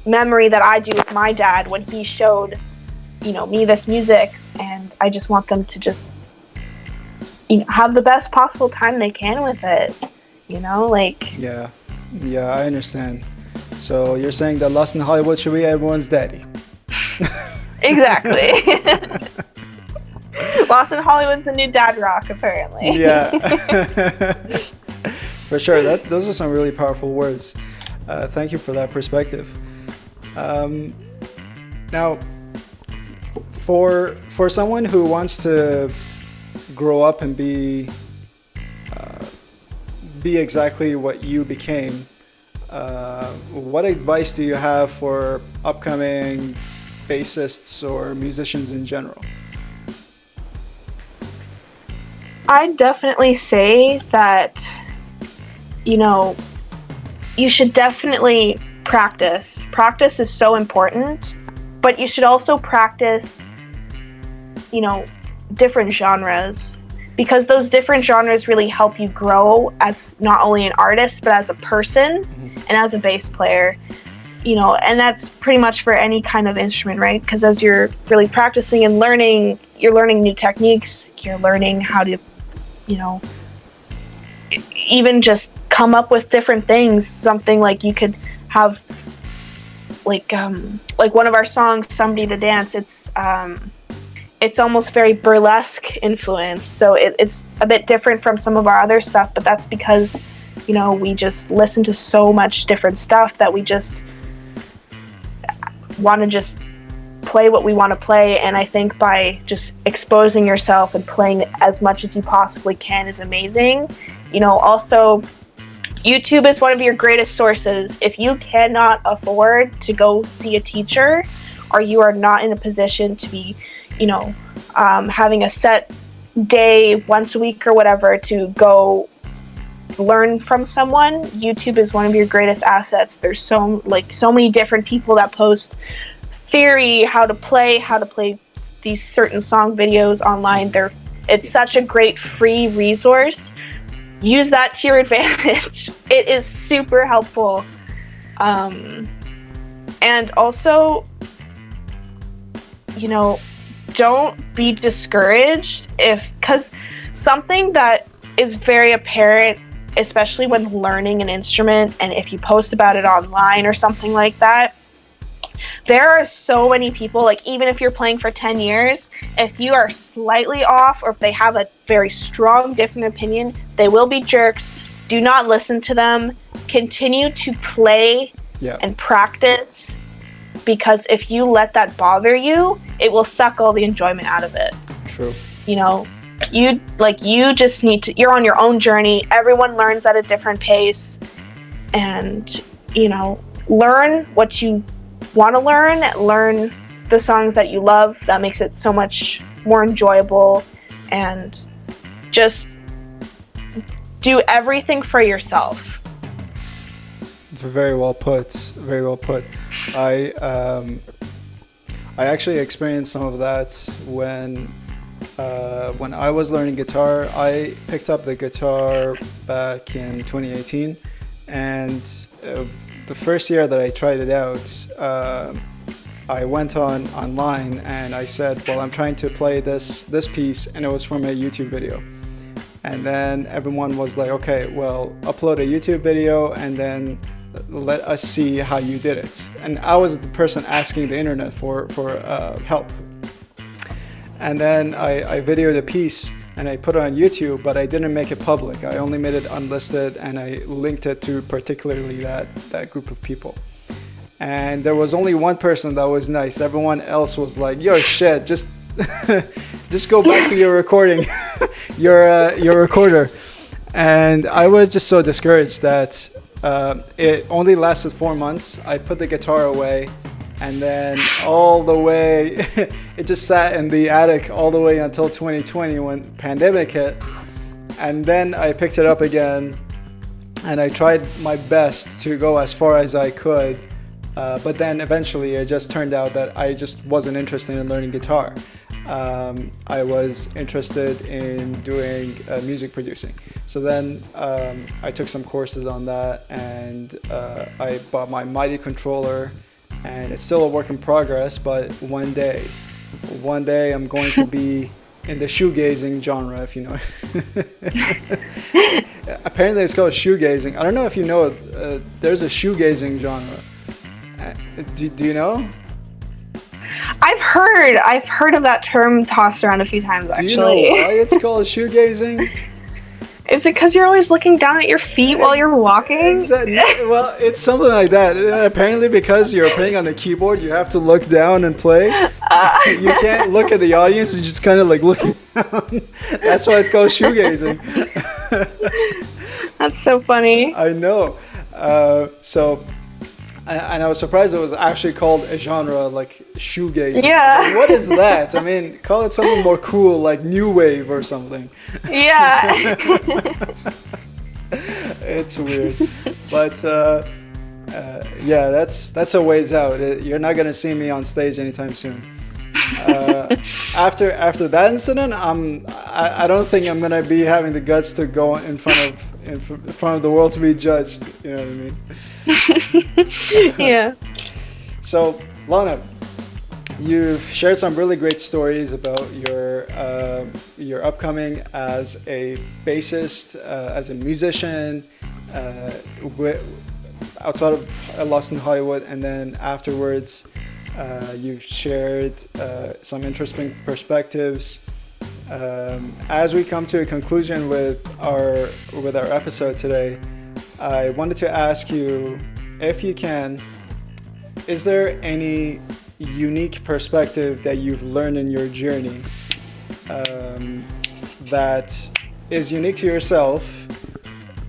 memory that I do with my dad when he showed, you know, me this music. And I just want them to just, you know, have the best possible time they can with it. You know, like... Yeah, I understand. So you're saying that Lost in Hollywood should be everyone's daddy. Exactly. Lost in Hollywood's the new dad rock, apparently. Yeah. For sure. Those are some really powerful words. Thank you for that perspective. Now, for someone who wants to grow up and be exactly what you became, what advice do you have for upcoming bassists or musicians in general? I'd definitely say that, you know, you should definitely practice. Practice is so important, but you should also practice, you know, different genres, because those different genres really help you grow as not only an artist, but as a person and as a bass player. You know, and that's pretty much for any kind of instrument, right? Because as you're really practicing and learning, you're learning new techniques, you're learning how to, you know, even just come up with different things. Something like you could have, like one of our songs, Somebody to Dance, it's almost very burlesque influence, so it's a bit different from some of our other stuff, but that's because, you know, we just listen to so much different stuff that we just want to just play what we want to play. And I think by just exposing yourself and playing as much as you possibly can is amazing. You know, also, YouTube is one of your greatest sources. If you cannot afford to go see a teacher, or you are not in a position to be, you know, having a set day once a week or whatever to go learn from someone, YouTube is one of your greatest assets. There's so many different people that post theory, how to play these certain song videos online. It's such a great free resource. Use that to your advantage. It is super helpful. And also, you know, don't be discouraged because something that is very apparent, especially when learning an instrument, and if you post about it online or something like that, there are so many people, like even if you're playing for 10 years, if you are slightly off or if they have a very strong different opinion, they will be jerks. Do not listen to them. Continue to play and practice, because if you let that bother you, it will suck all the enjoyment out of it. True. You know, you just need to, you're on your own journey. Everyone learns at a different pace, and, you know, learn what you want to learn the songs that you love. That makes it so much more enjoyable, and just do everything for yourself. Very well put. Very well put. I actually experienced some of that when I was learning guitar. I picked up the guitar back in 2018, and the first year that I tried it out, I went online and I said, well, I'm trying to play this piece, and it was from a YouTube video. And then everyone was like, okay, well, upload a YouTube video and then let us see how you did it. And I was the person asking the internet for help. And then I videoed a piece and I put it on YouTube, but I didn't make it public. I only made it unlisted, and I linked it to particularly that group of people. And there was only one person that was nice. Everyone else was like, yo, shit, just go back to your recording, your recorder. And I was just so discouraged that it only lasted 4 months. I put the guitar away, and then all the way, it just sat in the attic all the way until 2020 when pandemic hit. And then I picked it up again, and I tried my best to go as far as I could. But then eventually it just turned out that I just wasn't interested in learning guitar. I was interested in doing music producing. So then I took some courses on that, and I bought my MIDI controller, and it's still a work in progress, but one day I'm going to be in the shoegazing genre, if you know. Apparently it's called shoegazing. I don't know if you know, there's a shoegazing genre. Do you know? I've heard of that term tossed around a few times, actually. Do you know why it's called shoegazing? Is it because you're always looking down at your feet while you're walking? Exactly. Well, it's something like that. Apparently, because you're playing on the keyboard, you have to look down and play. You can't look at the audience, you're just kind of like looking down. That's why it's called shoegazing. That's so funny. I know. And I was surprised it was actually called a genre, like shoegazing. Yeah. Like, what is that? I mean, call it something more cool, like new wave or something. Yeah. It's weird. But yeah, that's a ways out. You're not going to see me on stage anytime soon. After that incident, I don't think I'm going to be having the guts to go in front of the world to be judged. You know what I mean? Yeah. So, Lana, you've shared some really great stories about your upcoming as a bassist, as a musician, outside of LST in Hollywood, and then afterwards, you've shared some interesting perspectives. As we come to a conclusion with our episode today, I wanted to ask you, if you can, is there any unique perspective that you've learned in your journey that is unique to yourself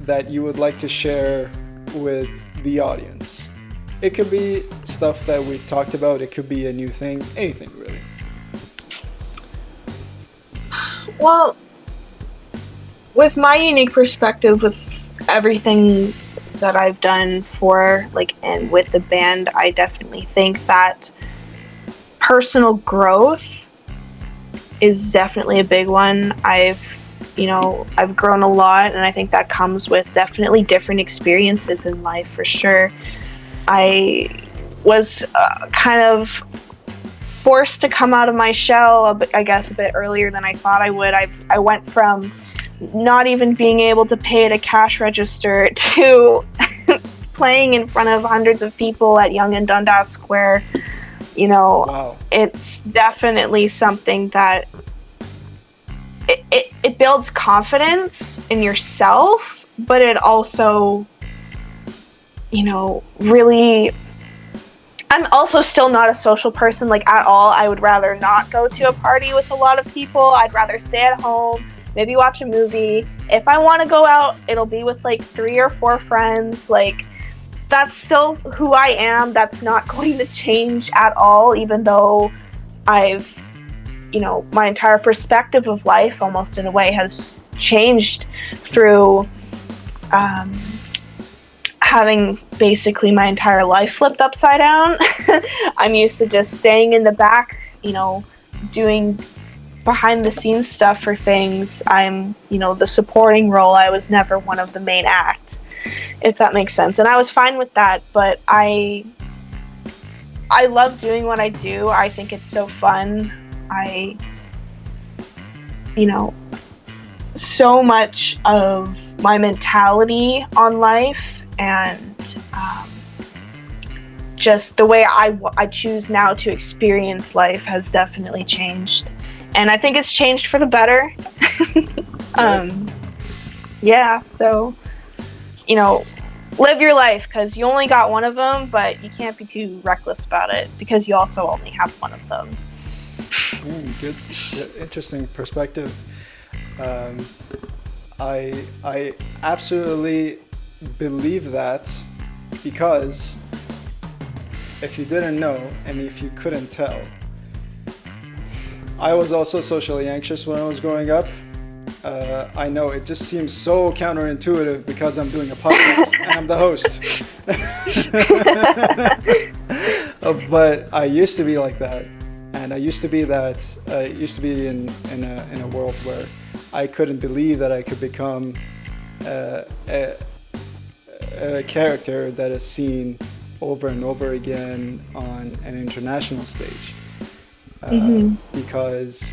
that you would like to share with the audience? It could be stuff that we've talked about, it could be a new thing, anything really. Well, with my unique perspective with everything that I've done and with the band, I definitely think that personal growth is definitely a big one. I've grown a lot, and I think that comes with definitely different experiences in life for sure. I was kind of forced to come out of my shell, I guess, a bit earlier than I thought I would. I went from not even being able to pay at a cash register to playing in front of hundreds of people at Yonge and Dundas Square. You know, Wow. It's definitely something that it builds confidence in yourself, but it also, you know, really... I'm also still not a social person, like, at all. I would rather not go to a party with a lot of people. I'd rather stay at home, maybe watch a movie. If I want to go out, it'll be with, like, 3 or 4 friends. Like, that's still who I am. That's not going to change at all, even though I've, you know, my entire perspective of life, almost in a way, has changed through having basically my entire life flipped upside down. I'm used to just staying in the back, you know, doing behind the scenes stuff for things. I'm, you know, the supporting role. I was never one of the main act, if that makes sense. And I was fine with that, but I love doing what I do. I think it's so fun. You know, so much of my mentality on life and just the way I choose now to experience life has definitely changed. And I think it's changed for the better. Yeah, so, you know, live your life, because you only got one of them, but you can't be too reckless about it because you also only have one of them. Good, interesting perspective. I absolutely believe that, because if you didn't know and if you couldn't tell, I was also socially anxious when I was growing up. I know it just seems so counterintuitive because I'm doing a podcast and I'm the host. But I used to be like that, and I used to be in a world where I couldn't believe that I could become a character that is seen over and over again on an international stage. Because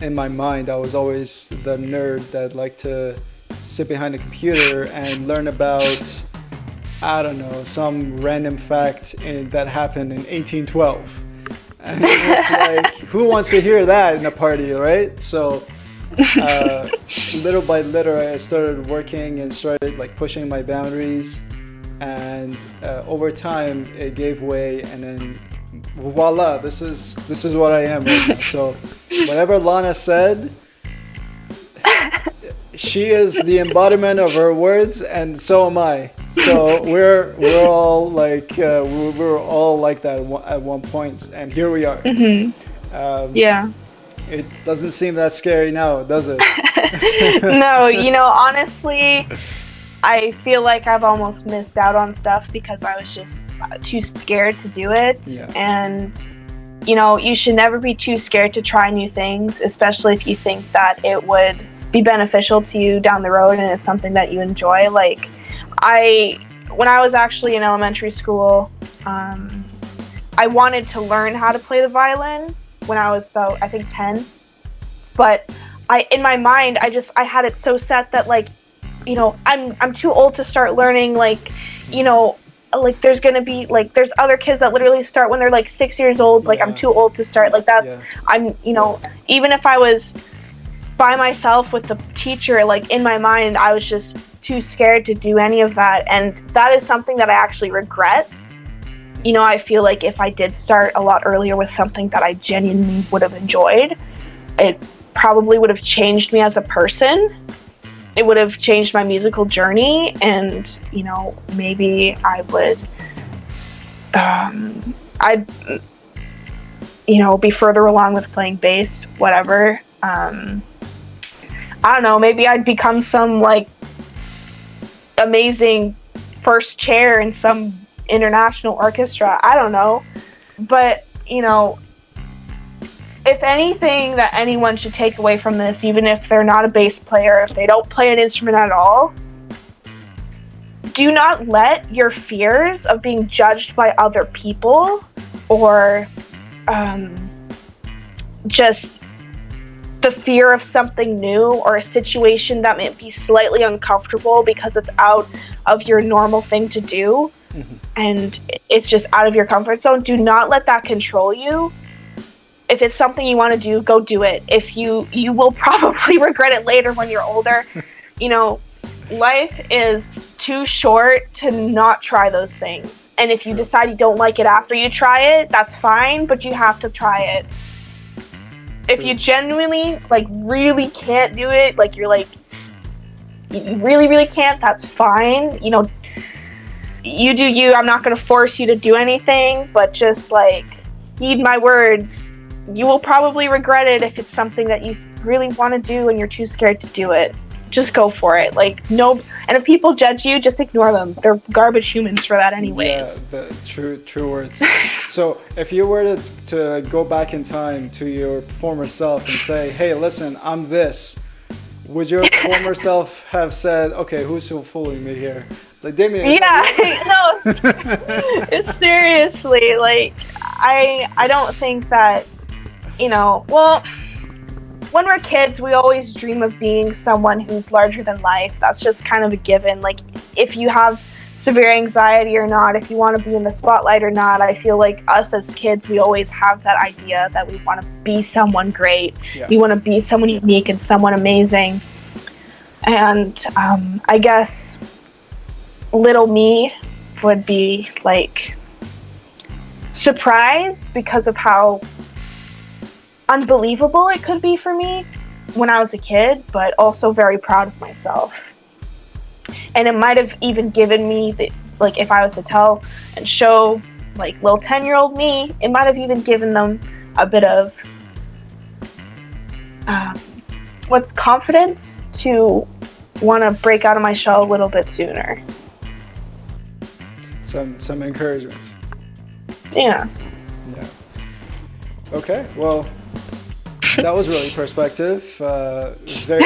in my mind, I was always the nerd that liked to sit behind a computer and learn about, I don't know, some random fact that happened in 1812. And it's like, who wants to hear that in a party, right? So little by little, I started working and started like pushing my boundaries, and over time it gave way, and then voila, this is what I am right now. So whatever Lana said, she is the embodiment of her words, and so am I. So we're all like we were all like that at one point, and here we are. Yeah. It doesn't seem that scary now, does it? No, you know, honestly, I feel like I've almost missed out on stuff because I was just too scared to do it. Yeah. And, you know, you should never be too scared to try new things, especially if you think that it would be beneficial to you down the road and it's something that you enjoy. Like, when I was actually in elementary school, I wanted to learn how to play the violin when I was about, I think, 10. But in my mind, I had it so set that, like, you know, I'm too old to start learning, like, you know, like there's gonna be like there's other kids that literally start when they're like 6 years old. Like, I'm too old to start. Like, that's I'm, you know, even if I was by myself with the teacher, like, in my mind, I was just too scared to do any of that. And that is something that I actually regret. You know, I feel like if I did start a lot earlier with something that I genuinely would have enjoyed, it probably would have changed me as a person. It would have changed my musical journey, and, you know, maybe I would, I'd, you know, be further along with playing bass, whatever. I don't know, maybe I'd become some, like, amazing first chair in some international orchestra. I don't know. But, you know, if anything that anyone should take away from this, even if they're not a bass player, if they don't play an instrument at all, do not let your fears of being judged by other people or just the fear of something new or a situation that might be slightly uncomfortable because it's out of your normal thing to do, and it's just out of your comfort zone. Do not let that control you. If it's something you want to do, go do it. If you will probably regret it later when you're older. Life is too short to not try those things. And if you decide you don't like it after you try it, that's fine, but you have to try it. If you genuinely, really can't do it, you really, really can't, that's fine. You do you. I'm not going to force you to do anything, but just, heed my words. You will probably regret it if it's something that you really want to do and you're too scared to do it. Just go for it. No. And if people judge you, just ignore them. They're garbage humans for that anyways. Yeah, true words. So if you were to go back in time to your former self and say, hey, listen, I'm this, would your former self have said, okay, who's so fooling me here? Damien. Yeah, no, it's seriously, I don't think that, when we're kids, we always dream of being someone who's larger than life. That's just kind of a given. If you have severe anxiety or not, if you want to be in the spotlight or not, I feel like us as kids, we always have that idea that we want to be someone great. Yeah. We want to be someone unique and someone amazing. And I guess little me would be surprised because of how unbelievable it could be for me when I was a kid, but also very proud of myself. And it might have even given me if I was to tell and show little 10-year-old me, it might have even given them a bit of confidence to want to break out of my shell a little bit sooner. Some encouragement. Yeah. Okay, well, that was really perspective. Very,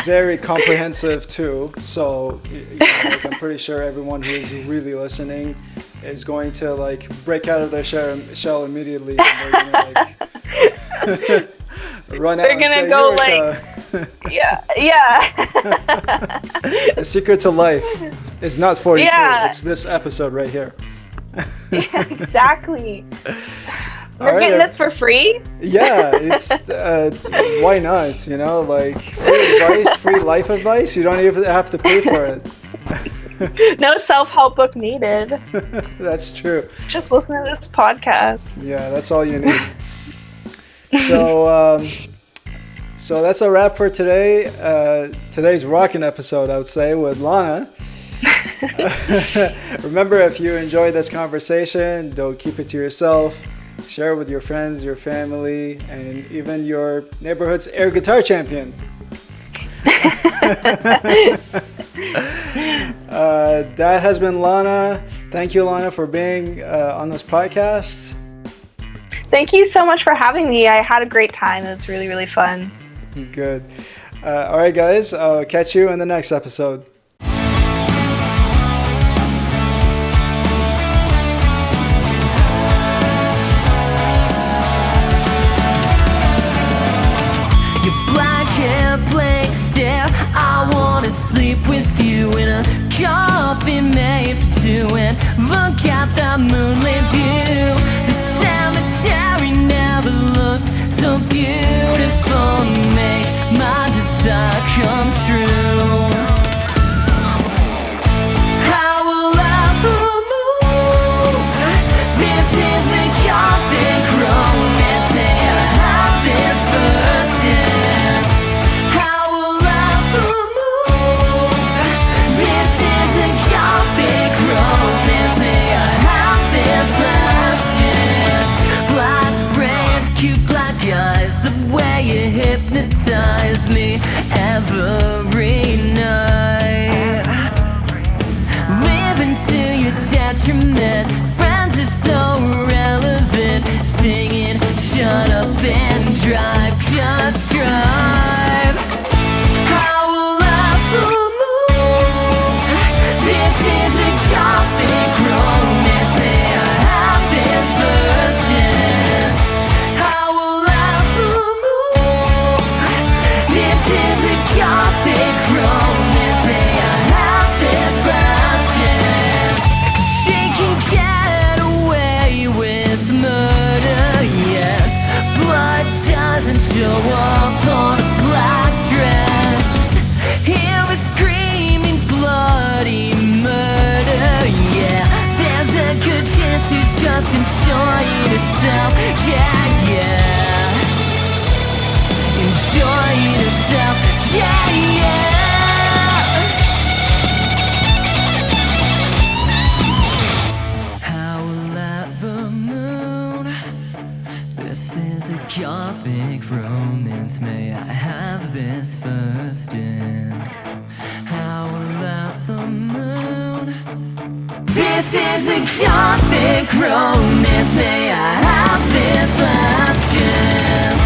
very comprehensive too. So, I'm pretty sure everyone who is really listening is going to break out of their shell immediately. And they're gonna run out. They're gonna go yeah. The secret to life is not 42. Yeah. It's this episode right here. Yeah, exactly. We're getting this for free? Yeah, it's why not? Free advice, free life advice. You don't even have to pay for it. No self-help book needed. That's true. Just listen to this podcast. Yeah, that's all you need. So that's a wrap for today. Today's rockin' episode, I would say, with Lana. Remember, if you enjoyed this conversation, don't keep it to yourself. Share it with your friends, your family, and even your neighborhood's air guitar champion. That has been Lana. Thank you, Lana, for being on this podcast. Thank you so much for having me. I had a great time. It was really, really fun. Good. All right, guys. I'll catch you in the next episode. I wanna sleep with you in a coffee made for two and look out the moonlit view. The cemetery never looked so beautiful. Make my desire come true. I will ever move. This is a gothic romance. May I have this first dance? You hypnotize me every night. Living to your detriment. Friends are so irrelevant. Singing, shut up and drive. Just drive. I will ever move. This is a gothic romance. May I have this first dance? is a gothic romance. May I have this first dance? Howl at the moon. This is a gothic romance. May I have this last chance?